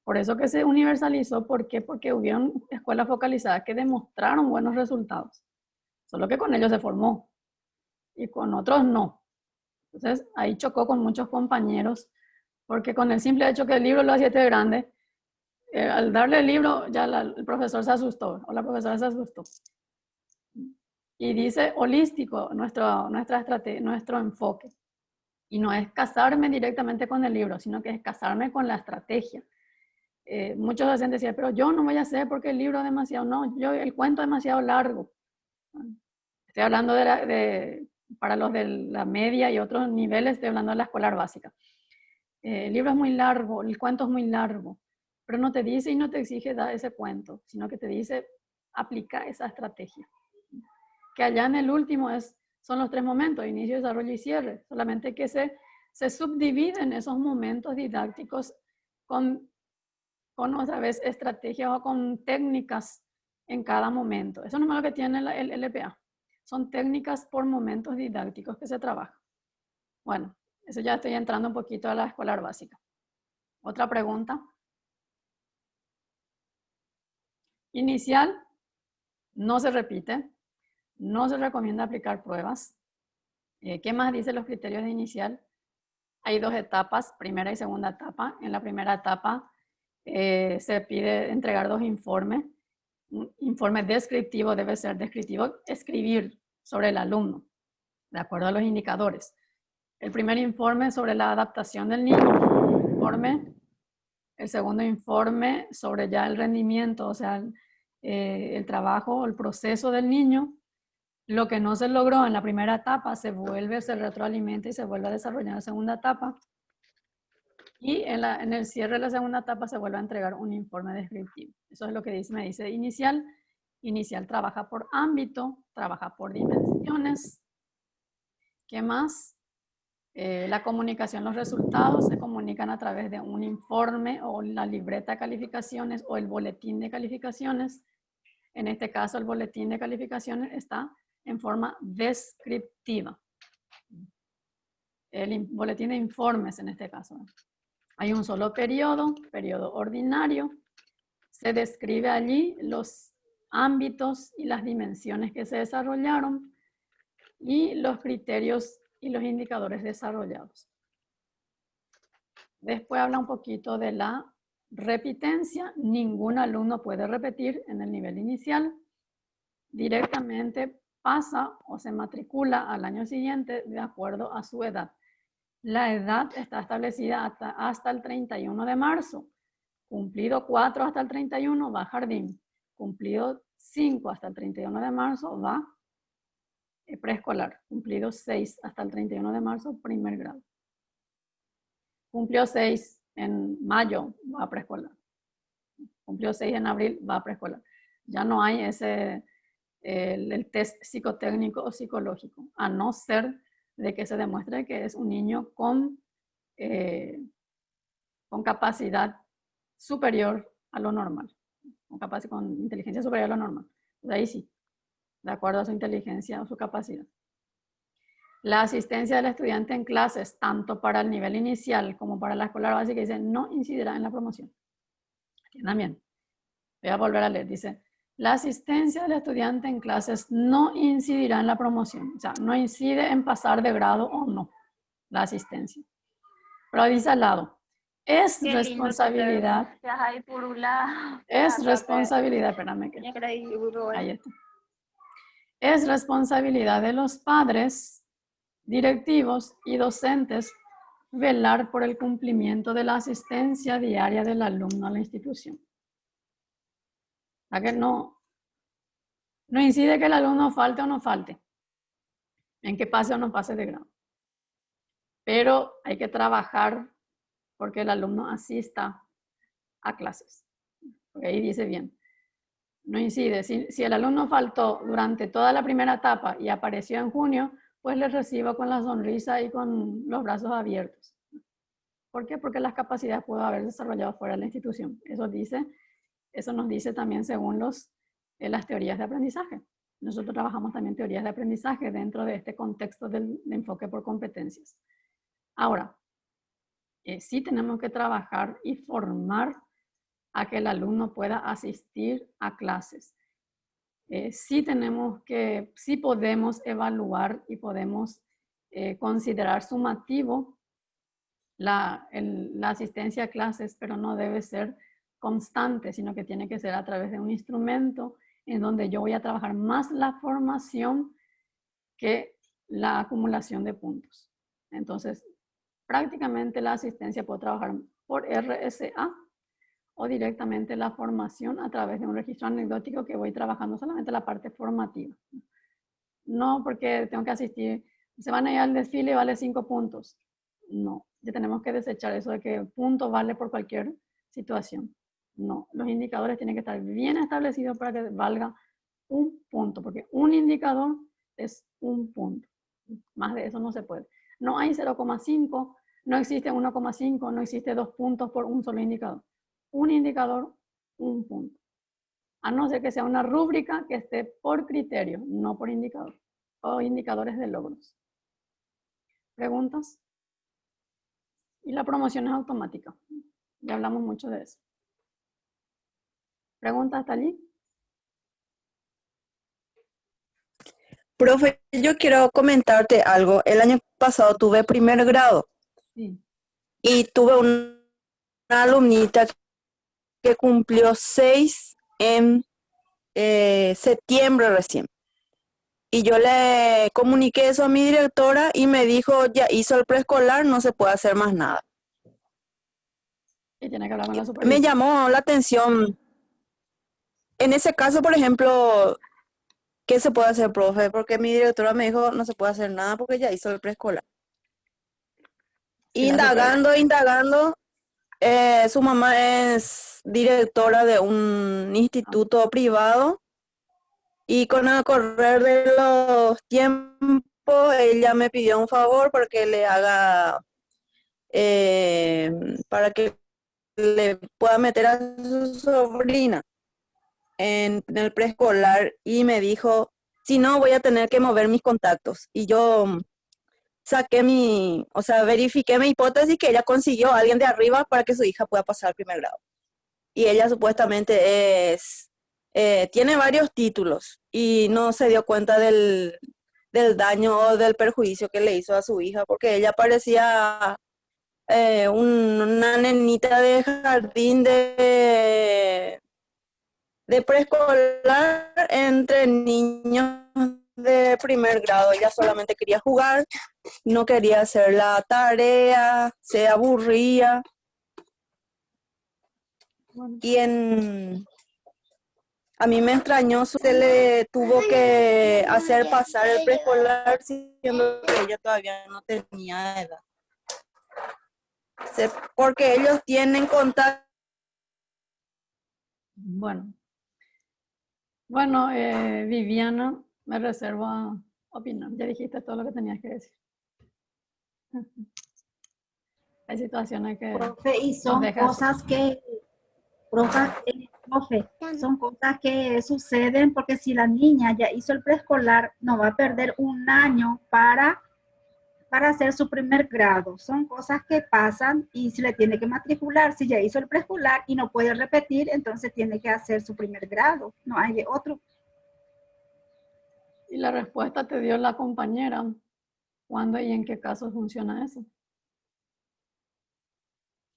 Por eso que se universalizó, ¿por qué? Porque hubieron escuelas focalizadas que demostraron buenos resultados, solo que con ellos se formó y con otros no. Entonces ahí chocó con muchos compañeros, porque con el simple hecho que el libro lo hacía este grande, al darle el libro ya el profesor se asustó, o la profesora se asustó. Y dice holístico nuestra estrategia, nuestro enfoque. Y no es casarme directamente con el libro, sino que es casarme con la estrategia. Muchos docentes decían, pero yo no voy a hacer porque el libro es demasiado, el cuento es demasiado largo. Estoy hablando para los de la media y otros niveles, estoy hablando de la escolar básica. El libro es muy largo, el cuento es muy largo, pero no te dice y no te exige dar ese cuento, sino que te dice aplica esa estrategia. Que allá en el último son los 3 momentos, inicio, desarrollo y cierre, solamente que se subdividen esos momentos didácticos con otra vez estrategias o con técnicas en cada momento. Eso no es lo que tiene el LPA. Son técnicas por momentos didácticos que se trabajan. Bueno, eso ya estoy entrando un poquito a la escolar básica. Otra pregunta. Inicial, no se repite. No se recomienda aplicar pruebas. ¿Qué más dicen los criterios de inicial? Hay 2 etapas, primera y segunda etapa. En la primera etapa se pide entregar 2 informes. Un informe descriptivo debe ser descriptivo, escribir sobre el alumno, de acuerdo a los indicadores. El primer informe sobre la adaptación del niño, el segundo informe sobre ya el rendimiento, o sea, el trabajo, el proceso del niño. Lo que no se logró en la primera etapa se retroalimenta y se vuelve a desarrollar en la segunda etapa. Y en el cierre de la segunda etapa se vuelve a entregar un informe descriptivo. Eso es lo que me dice inicial. Inicial trabaja por ámbito, trabaja por dimensiones. ¿Qué más? La comunicación, los resultados se comunican a través de un informe o la libreta de calificaciones o el boletín de calificaciones. En este caso, el boletín de calificaciones está en forma descriptiva. El boletín de informes en este caso. Hay un solo periodo ordinario. Se describe allí los ámbitos y las dimensiones que se desarrollaron y los criterios y los indicadores desarrollados. Después habla un poquito de la repitencia. Ningún alumno puede repetir en el nivel inicial. Directamente pasa o se matricula al año siguiente de acuerdo a su edad. La edad está establecida hasta el 31 de marzo. Cumplido 4 hasta el 31 va a jardín. Cumplido 5 hasta el 31 de marzo va preescolar. Cumplido 6 hasta el 31 de marzo, primer grado. Cumplió 6 en mayo, va a preescolar. Cumplió 6 en abril, va a preescolar. Ya no hay el test psicotécnico o psicológico, a no ser de que se demuestre que es un niño con capacidad superior a lo normal, con inteligencia superior a lo normal. De ahí sí, de acuerdo a su inteligencia o su capacidad. La asistencia del estudiante en clases, tanto para el nivel inicial como para la escolar básica, dice, no incidirá en la promoción. Entiendan bien. Voy a volver a leer. Dice, la asistencia del estudiante en clases no incidirá en la promoción. O sea, no incide en pasar de grado o no la asistencia. Pero dice al lado, es responsabilidad. Es responsabilidad, espérame que. Ahí está. Es responsabilidad de los padres, directivos y docentes velar por el cumplimiento de la asistencia diaria del alumno a la institución. ¿A que no? No incide que el alumno falte o no falte, en que pase o no pase de grado. Pero hay que trabajar porque el alumno asista a clases. Porque ahí dice bien, no incide. Si el alumno faltó durante toda la primera etapa y apareció en junio, pues le recibo con la sonrisa y con los brazos abiertos. ¿Por qué? Porque las capacidades pudo haber desarrollado fuera de la institución. Eso nos dice también según las teorías de aprendizaje. Nosotros trabajamos también teorías de aprendizaje dentro de este contexto del enfoque por competencias. Ahora, sí tenemos que trabajar y formar a que el alumno pueda asistir a clases. Sí podemos evaluar y podemos considerar sumativo la asistencia a clases, pero no debe ser constante, sino que tiene que ser a través de un instrumento en donde yo voy a trabajar más la formación que la acumulación de puntos. Entonces, prácticamente la asistencia puedo trabajar por RSA o directamente la formación a través de un registro anecdótico que voy trabajando solamente la parte formativa. No porque tengo que asistir, se van a ir al desfile y vale 5 puntos. No, ya tenemos que desechar eso de que punto vale por cualquier situación. No, los indicadores tienen que estar bien establecidos para que valga un punto, porque un indicador es un punto. Más de eso no se puede. No hay 0,5, no existe 1,5, no existe 2 puntos por un solo indicador. Un indicador, un punto. A no ser que sea una rúbrica que esté por criterio, no por indicador, o indicadores de logros. ¿Preguntas? Y la promoción es automática. Ya hablamos mucho de eso. ¿Preguntas hasta allí? Profe, yo quiero comentarte algo. El año pasado tuve primer grado. Sí. Y tuve una alumnita que cumplió 6 en septiembre recién. Y yo le comuniqué eso a mi directora y me dijo, ya hizo el preescolar, no se puede hacer más nada. Y tiene que hablar con la supervisión. Me llamó la atención. En ese caso, por ejemplo, ¿qué se puede hacer, profe? Porque mi directora me dijo, no se puede hacer nada porque ya hizo el preescolar. Indagando, su mamá es directora de un instituto privado y con el correr de los tiempos ella me pidió un favor porque le haga, para que le pueda meter a su sobrina en el preescolar y me dijo, si no voy a tener que mover mis contactos. Y yo verifiqué mi hipótesis que ella consiguió a alguien de arriba para que su hija pueda pasar al primer grado. Y ella supuestamente tiene varios títulos y no se dio cuenta del daño o del perjuicio que le hizo a su hija, porque ella parecía una nenita de jardín de preescolar entre niños de primer grado. Ella solamente quería jugar, no quería hacer la tarea, se aburría. Y a mí me extrañó, se le tuvo que hacer pasar el preescolar siendo que ella todavía no tenía edad. Porque ellos tienen contacto. Bueno, Viviana, me reservo a opinar. Ya dijiste todo lo que tenías que decir. Hay situaciones que... Profe, y son cosas que... Profe, son cosas que suceden porque si la niña ya hizo el preescolar, no va a perder un año para hacer su primer grado. Son cosas que pasan y si le tiene que matricular, si ya hizo el preescolar y no puede repetir, entonces tiene que hacer su primer grado. No hay de otro. Y la respuesta te dio la compañera. ¿Cuándo y en qué casos funciona eso?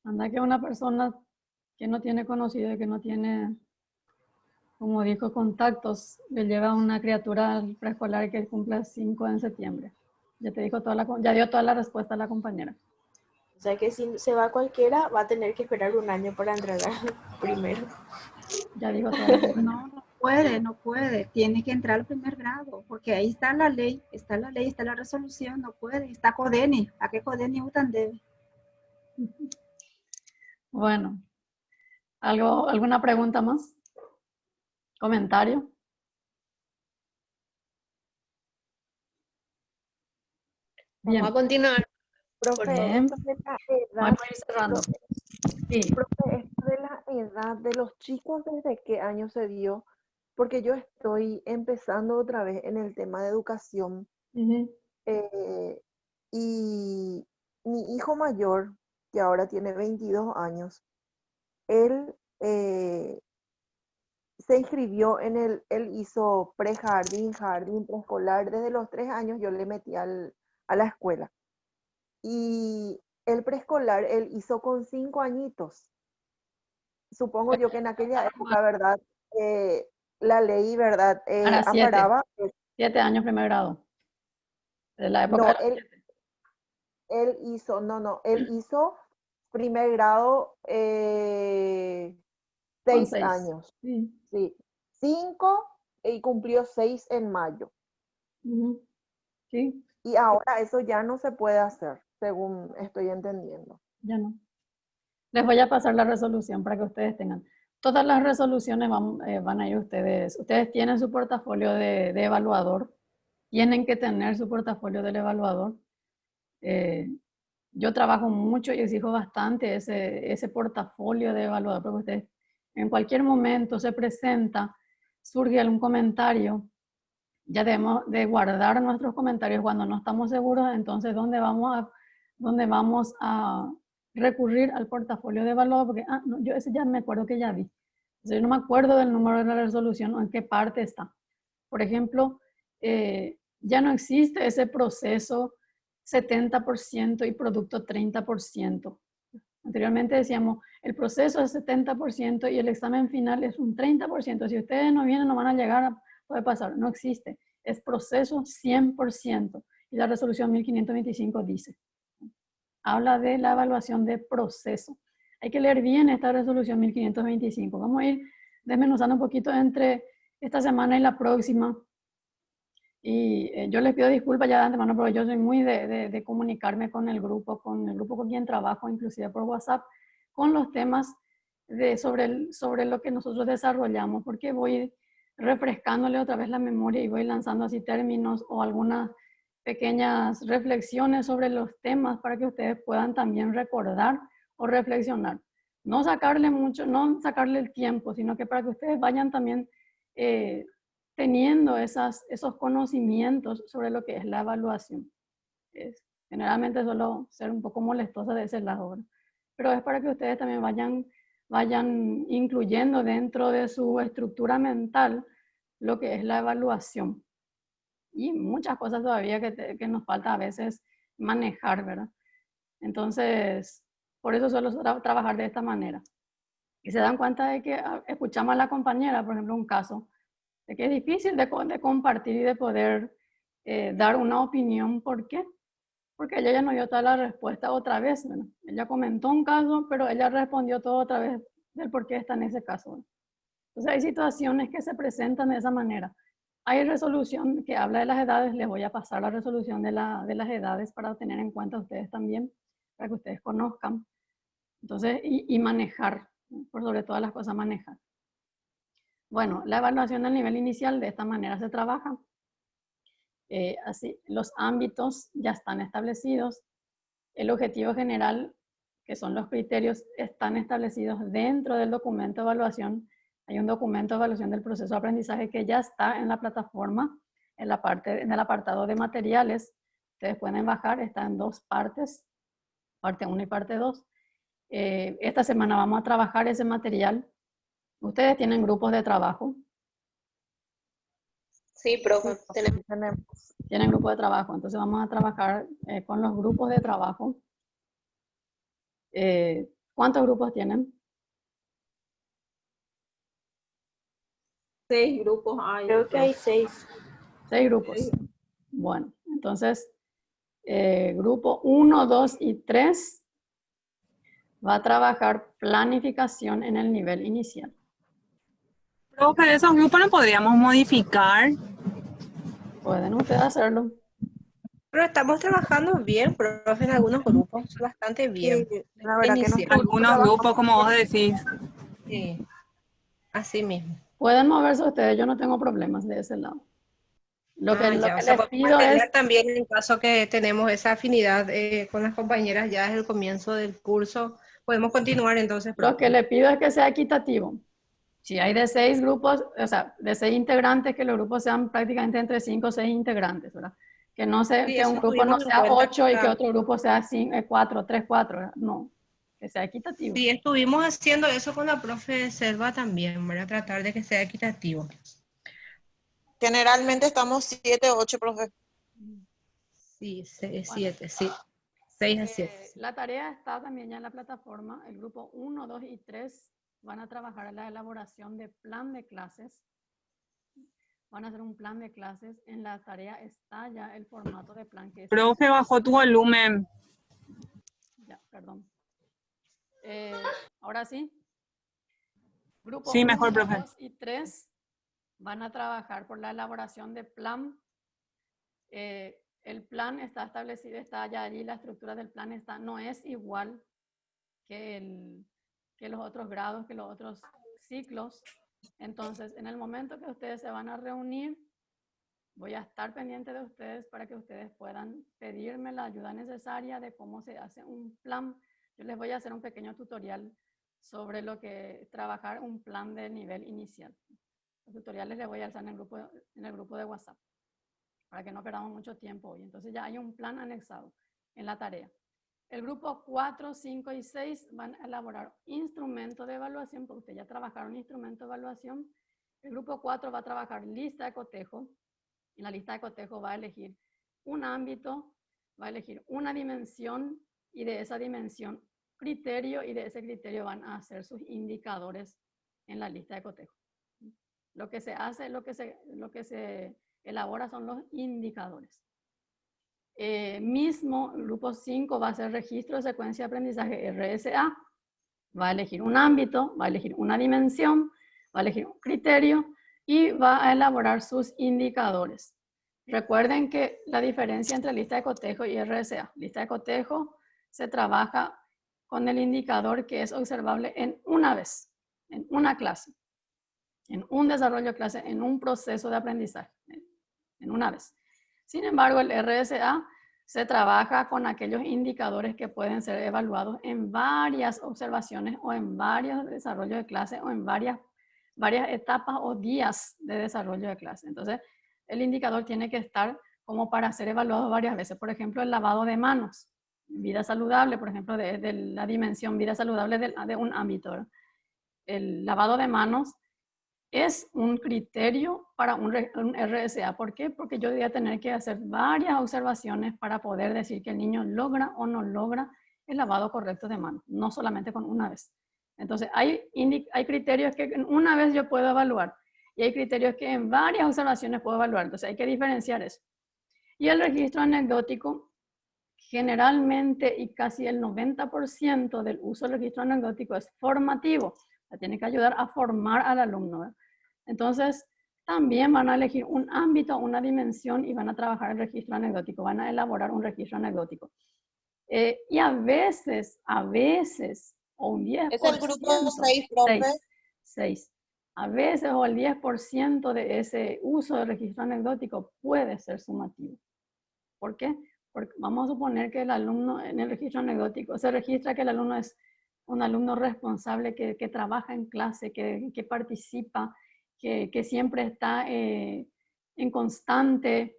Anda que una persona que no tiene conocido y que no tiene, como dijo, contactos, le lleva a una criatura al preescolar que cumple 5 en septiembre. Ya te dijo ya dio toda la respuesta a la compañera. O sea que si se va cualquiera, va a tener que esperar un año para entrar primero. Ya dijo todo. no puede. Tiene que entrar al primer grado, porque ahí está la ley, está la resolución, no puede. Está CODENI, ¿a qué CODENI utan debe? Bueno, ¿alguna pregunta más? ¿Comentario? Bien. Vamos a continuar. Profe, Bien. esto de la edad, Vamos a ir cerrando. Sí. profe, esto de la edad de los chicos, ¿desde qué año se dio? Porque yo estoy empezando otra vez en el tema de educación. Y mi hijo mayor, que ahora tiene 22 años, él se inscribió él hizo prejardín, jardín, preescolar. Desde los 3 años yo le metí a la escuela. Y el preescolar él hizo con 5 añitos. Supongo yo que en aquella época, ¿verdad? La ley, ¿verdad? Para 7. Amparaba. 7 años primer grado. De la época No, de los 7. él hizo primer grado 6 6 años. Sí. 5 y cumplió 6 en mayo. Sí. Y ahora eso ya no se puede hacer, según estoy entendiendo. Ya no. Les voy a pasar la resolución para que ustedes tengan. Todas las resoluciones van a ir ustedes. Ustedes tienen su portafolio de evaluador. Tienen que tener su portafolio del evaluador. Yo trabajo mucho y exijo bastante ese portafolio de evaluador, porque ustedes en cualquier momento se presenta, surge algún comentario, ya debemos de guardar nuestros comentarios cuando no estamos seguros. Entonces, ¿dónde vamos a recurrir al portafolio de evaluador? Porque, no, yo ese ya me acuerdo que ya vi. Entonces, yo no me acuerdo del número de la resolución o en qué parte está. Por ejemplo, ya no existe ese proceso 70% y producto 30%. Anteriormente decíamos, el proceso es 70% y el examen final es un 30%. Si ustedes no vienen, no van a llegar, puede pasar. No existe. Es proceso 100%. Y la resolución 1525 dice, habla de la evaluación de proceso. Hay que leer bien esta resolución 1525. Vamos a ir desmenuzando un poquito entre esta semana y la próxima. Y yo les pido disculpas ya de antemano, porque yo soy muy de comunicarme con el grupo con quien trabajo, inclusive por WhatsApp, con los temas sobre lo que nosotros desarrollamos, porque voy refrescándole otra vez la memoria y voy lanzando así términos o algunas pequeñas reflexiones sobre los temas para que ustedes puedan también recordar o reflexionar. No sacarle el tiempo, sino que para que ustedes vayan también teniendo esos conocimientos sobre lo que es la evaluación. Generalmente suelo ser un poco molestosa de ese lado, ¿verdad? Pero es para que ustedes también vayan incluyendo dentro de su estructura mental lo que es la evaluación. Y muchas cosas todavía que nos falta a veces manejar, ¿verdad? Entonces, por eso suelo trabajar de esta manera. Y se dan cuenta de que escuchamos a la compañera, por ejemplo, un caso, de que es difícil de compartir y de poder dar una opinión. ¿Por qué? Porque ella ya no dio toda la respuesta otra vez, ¿verdad? Ella comentó un caso, pero ella respondió todo otra vez del por qué está en ese caso, ¿verdad? Entonces hay situaciones que se presentan de esa manera. Hay resolución que habla de las edades. Les voy a pasar la resolución de las edades para tener en cuenta ustedes también, para que ustedes conozcan. Entonces, y manejar, por sobre todas las cosas, manejar. Bueno, la evaluación del nivel inicial de esta manera se trabaja. Así, los ámbitos ya están establecidos. El objetivo general, que son los criterios, están establecidos dentro del documento de evaluación. Hay un documento de evaluación del proceso de aprendizaje que ya está en la plataforma, en el apartado de materiales. Ustedes pueden bajar, está en 2 partes, parte 1 y parte 2. Esta semana vamos a trabajar ese material. ¿Ustedes tienen grupos de trabajo? Sí, profe, tenemos. Tienen grupos de trabajo, entonces vamos a trabajar con los grupos de trabajo. ¿Cuántos grupos tienen? 6 grupos hay. Creo que hay 6. 6 grupos. Bueno, entonces, grupo 1, 2 y 3 va a trabajar planificación en el nivel inicial. Profe, esos grupos no podríamos modificar. Pueden ustedes hacerlo. Pero estamos trabajando bien, profe, en algunos grupos, bastante bien. La verdad que Inicial. Algunos grupos, como vos decís. Sí, así mismo. Pueden moverse ustedes, yo no tengo problemas de ese lado. Lo que O sea, les podemos pido mantener es, también en caso que tenemos esa afinidad con las compañeras ya desde el comienzo del curso, podemos continuar entonces. lo que le pido es que sea equitativo. Si hay de 6 grupos, o sea, de 6 integrantes, que los grupos sean prácticamente entre 5 o 6 integrantes, ¿verdad? Que no sea, Sí, que eso un grupo no tuvimos en sea cuenta 8 y que para- otro grupo sea 4, 3, 4, ¿verdad? No, que sea equitativo. Sí, estuvimos haciendo eso con la profe Selva también, para tratar de que sea equitativo. Generalmente estamos 7 o 8, profe. Sí, 7, sí. 6 a 7. La tarea está también ya en la plataforma. El grupo 1, 2 y 3 van a trabajar en la elaboración de plan de clases. Van a hacer un plan de clases. En la tarea está ya el formato de plan que es... Profe, bajó tu volumen. Ya, perdón. Ahora sí. Grupo Sí, mejor, 1, profe. 2 y 3 van a trabajar por la elaboración de plan. El plan está establecido, está ya allí, la estructura del plan está, no es igual que los otros grados, que los otros ciclos. Entonces, en el momento que ustedes se van a reunir, voy a estar pendiente de ustedes para que ustedes puedan pedirme la ayuda necesaria de cómo se hace un plan. Yo les voy a hacer un pequeño tutorial sobre lo que trabajar un plan de nivel inicial. Los tutoriales les voy a hacer en el grupo de WhatsApp, para que no perdamos mucho tiempo hoy. Entonces ya hay un plan anexado en la tarea. El grupo 4, 5 y 6 van a elaborar instrumentos de evaluación, porque ustedes ya trabajaron instrumento de evaluación. El grupo 4 va a trabajar lista de cotejo. En la lista de cotejo va a elegir un ámbito, va a elegir una dimensión y de esa dimensión criterio, y de ese criterio van a hacer sus indicadores en la lista de cotejo. Lo que se hace, lo que se elabora son los indicadores. Mismo, el grupo 5 va a hacer registro de secuencia de aprendizaje RSA. Va a elegir un ámbito, va a elegir una dimensión, va a elegir un criterio y va a elaborar sus indicadores. Recuerden que la diferencia entre lista de cotejo y RSA. Lista de cotejo se trabaja con el indicador que es observable en una vez, en una clase, en un desarrollo de clase, en un proceso de aprendizaje, en una vez. Sin embargo, el RSA se trabaja con aquellos indicadores que pueden ser evaluados en varias observaciones o en varios desarrollos de clase o en varias etapas o días de desarrollo de clase. Entonces, el indicador tiene que estar como para ser evaluado varias veces. Por ejemplo, el lavado de manos, vida saludable, por ejemplo, de la dimensión vida saludable de un ámbito, ¿verdad? El lavado de manos es un criterio para un RSA. ¿Por qué? Porque yo voy a tener que hacer varias observaciones para poder decir que el niño logra o no logra el lavado correcto de manos, no solamente con una vez. Entonces, hay criterios que en una vez yo puedo evaluar y hay criterios que en varias observaciones puedo evaluar. Entonces, hay que diferenciar eso. Y el registro anecdótico, generalmente y casi el 90% del uso del registro anecdótico es formativo. Tiene que ayudar a formar al alumno, ¿verdad? Entonces, también van a elegir un ámbito, una dimensión y van a trabajar el registro anecdótico, van a elaborar un registro anecdótico. Y a veces, o un 10%. ¿Es el grupo 6, profe? 6. A veces o el 10% de ese uso del registro anecdótico puede ser sumativo. ¿Por qué? Porque vamos a suponer que el alumno en el registro anecdótico se registra que el alumno es un alumno responsable que trabaja en clase, que participa, que siempre está en constante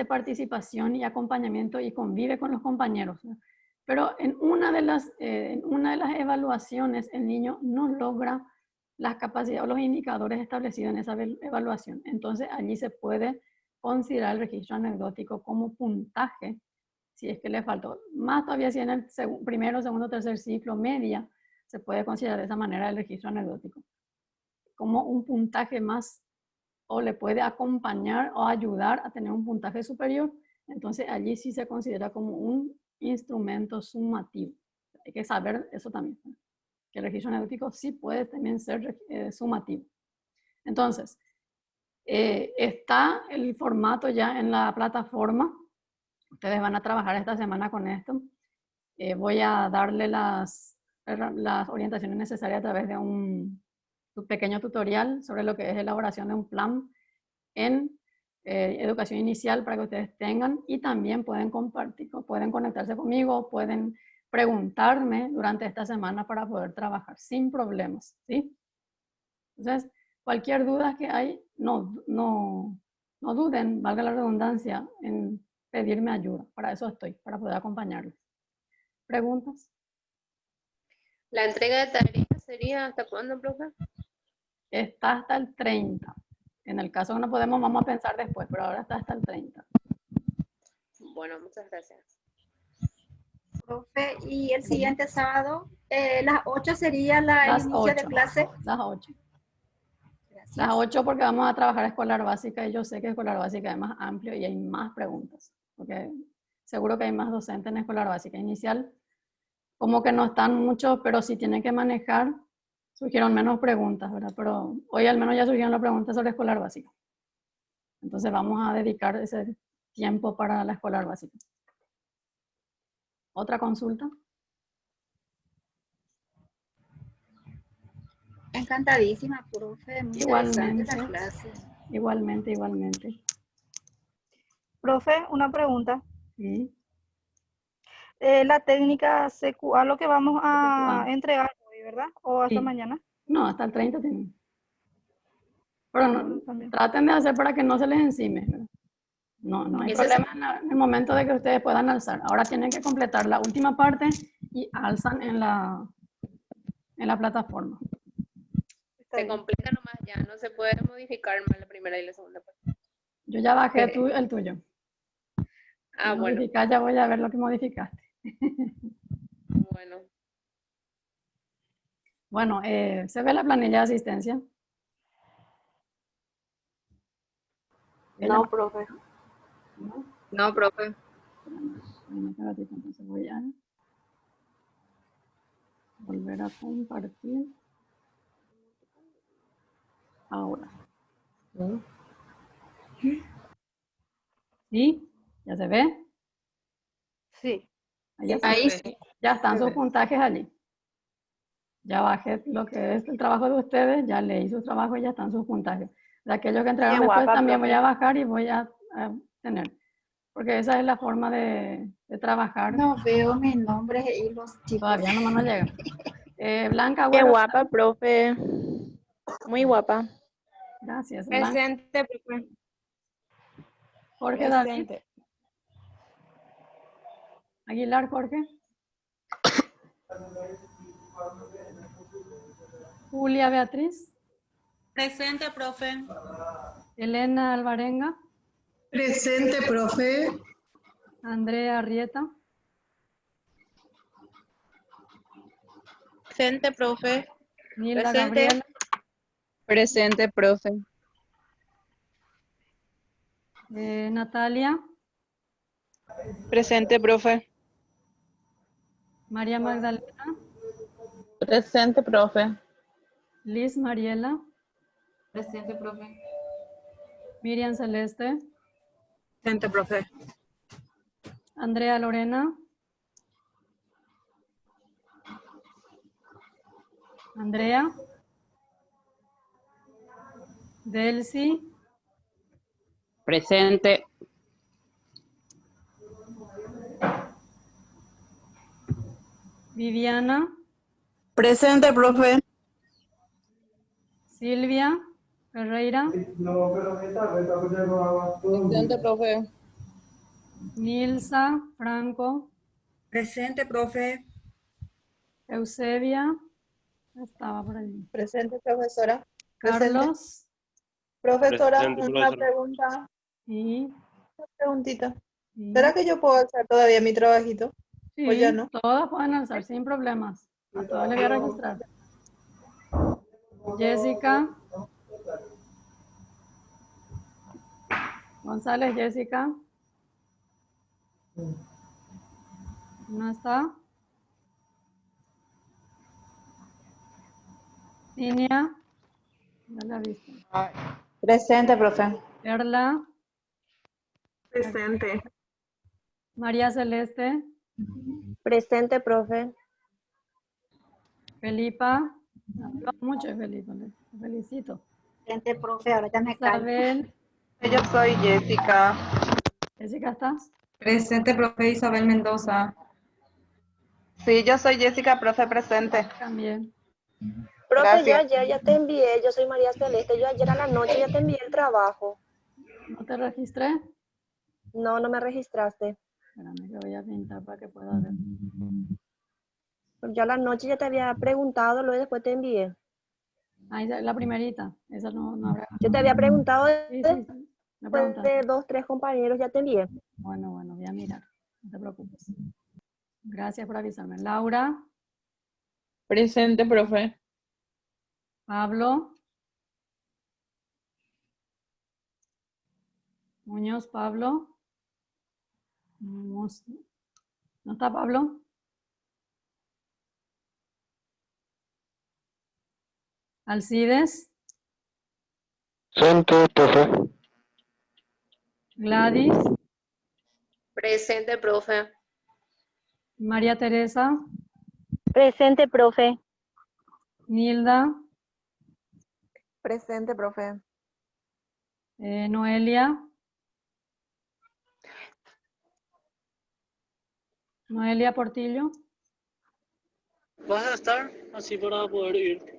participación y acompañamiento y convive con los compañeros, ¿no? Pero en una de las evaluaciones el niño no logra las capacidades o los indicadores establecidos en esa evaluación. Entonces allí se puede considerar el registro anecdótico como puntaje, si es que le faltó. Más todavía si en el primero, segundo, tercer ciclo, media, se puede considerar de esa manera el registro anecdótico como un puntaje más, o le puede acompañar o ayudar a tener un puntaje superior. Entonces allí sí se considera como un instrumento sumativo. Hay que saber eso también. que el registro anecdótico sí puede también ser sumativo. Entonces, está el formato ya en la plataforma. Ustedes van a trabajar esta semana con esto. Voy a darle las orientaciones necesarias a través de un pequeño tutorial sobre lo que es elaboración de un plan en educación inicial para que ustedes tengan, y también pueden compartir, pueden conectarse conmigo, pueden preguntarme durante esta semana para poder trabajar sin problemas, ¿sí? Entonces, cualquier duda que hay, no duden, valga la redundancia, en pedirme ayuda. Para eso estoy, para poder acompañarles. ¿Preguntas? ¿La entrega de tareas sería hasta cuándo, profe? Está hasta el 30. En el caso que no podemos, vamos a pensar después, pero ahora está hasta el 30. Bueno, muchas gracias. Profe, y el siguiente sábado, las 8 sería el inicio de clase. Las 8. Gracias. Las 8 porque vamos a trabajar escolar básica y yo sé que escolar básica es más amplio y hay más preguntas. Porque seguro que hay más docentes en escolar básica. Inicial, como que no están muchos, pero si tienen que manejar, surgieron menos preguntas, ¿verdad? Pero hoy al menos ya surgieron las preguntas sobre escolar básica. Entonces vamos a dedicar ese tiempo para la escolar básica. ¿Otra consulta? Encantadísima, profe. Muy interesante la clase. Igualmente. Profe, una pregunta. Sí. La técnica CQA, lo que vamos a entregar hoy, ¿verdad? ¿O hasta mañana? No, hasta el 30 tienen. Pero no, traten de hacer para que no se les encime, ¿verdad? No hay problema en el momento de que ustedes puedan alzar. Ahora tienen que completar la última parte y alzan en la plataforma. Se completa nomás ya, no se puede modificar más la primera y la segunda parte. Yo ya bajé el tuyo. Ah, bueno. Ya voy a ver lo que modificaste. Bueno. Bueno, ¿se ve la planilla de asistencia? No, profe. No, profe. Entonces voy a volver a compartir. Ahora. ¿Sí? ¿Ya se ve? Sí. Ahí sí. Ya están sus puntajes allí. Ya bajé lo que es el trabajo de ustedes, ya leí su trabajo y ya están sus puntajes. De aquellos que entregaron después también voy a bajar y voy a tener. Porque esa es la forma de trabajar. No veo mis nombres y los chicos. Todavía no llegan. Blanca. Qué guapa, profe. Muy guapa. Gracias. Presente, profe. Jorge David. Aguilar Jorge. Julia Beatriz. Presente, profe. Elena Alvarenga. Presente, profe. Andrea Arrieta. Presente, profe. Nilda Gabriela. Presente, profe. Natalia. Presente, profe. María Magdalena. Presente, profe. Liz Mariela. Presente, profe. Miriam Celeste. Presente, profe. Andrea Lorena. Andrea. Delcy. Presente. Viviana. Presente, profe. Silvia Ferreira. Presente, profe. Nilsa Franco. Presente, profe. Eusebia. Estaba por allí. Presente, profesora. Carlos. Profesora, Presente, una profesora. pregunta. Sí. Una preguntita. Sí. ¿Será que yo puedo alzar todavía mi trabajito? Sí, ¿O ya no? todas pueden alzar sin problemas. A todas les voy a registrar. Jessica. González, Jessica. ¿No está? Cinia. No la he visto. Presente, profe. Perla. Presente. María Celeste. Presente, profe. Felipa. Habló mucho de Felipa. Le felicito. Presente, profe, ahora ya me callo. Isabel. Yo soy Jessica. Jessica, ¿estás? Presente, profe Isabel Mendoza. Sí, yo soy Jessica, profe, presente. También. Profe, Gracias. yo ayer ya te envié, yo soy María Celeste, yo ayer a la noche ya te envié el trabajo. ¿No te registré? No, no me registraste. Espérame que voy a pintar para que pueda ver. Yo a la noche ya te había preguntado, luego después te envié. Ahí la primerita. Esa no habrá. Yo te había preguntado Sí, sí. Me preguntaste. de 2, 3 compañeros, ya te envié. Bueno, voy a mirar. No te preocupes. Gracias por avisarme. Laura. Presente, profe. Pablo. Muñoz Pablo. ¿No está Pablo? Alcides. Presente, profe. Gladys. Presente, profe. María Teresa. Presente, profe. Nilda. Presente, profe. Noelia. Noelia Portillo. ¿Vas a estar así para poder ir?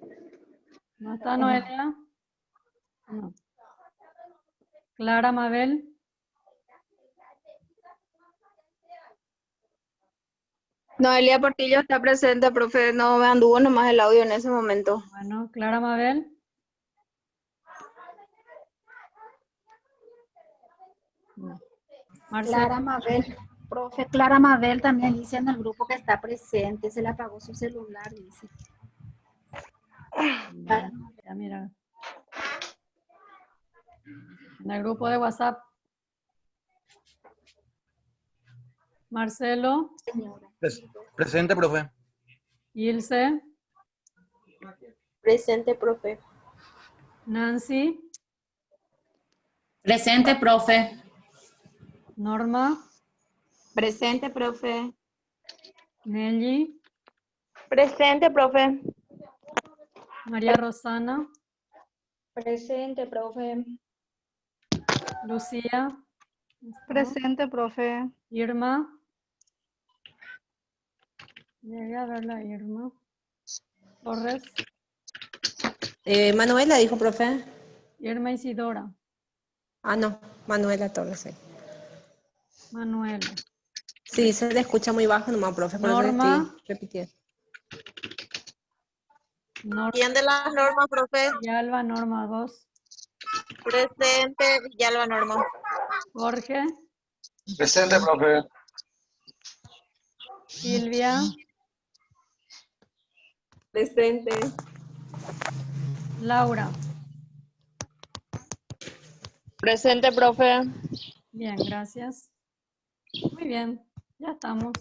¿No está Noelia? No. Clara Mabel. Noelia Portillo está presente, profe. No me anduvo nomás el audio en ese momento. Bueno, Clara Mabel. No. Clara Mabel. Profe, Clara Mabel también dice en el grupo que está presente. Se le apagó su celular, dice. Mira. En el grupo de WhatsApp. Marcelo. Presente, profe. Ilse. Presente, profe. Nancy. Presente, profe. Norma. Presente, profe. Nelly. Presente, profe. María Rosana. Presente, profe. Lucía. Presente, profe. Irma. Llegué a ver la Irma. Torres. Manuela dijo, profe. Irma Isidora. Ah, no, Manuela Torres. Sí. Manuela. Sí, se le escucha muy bajo nomás, profe, por Norma. eso estoy repitiendo. ¿Quién de las normas, profe? Villalba, Norma 2. Presente, Villalba Norma. Jorge. Presente, profe. Silvia. Presente. Laura. Presente, profe. Bien, gracias. Muy bien, ya estamos.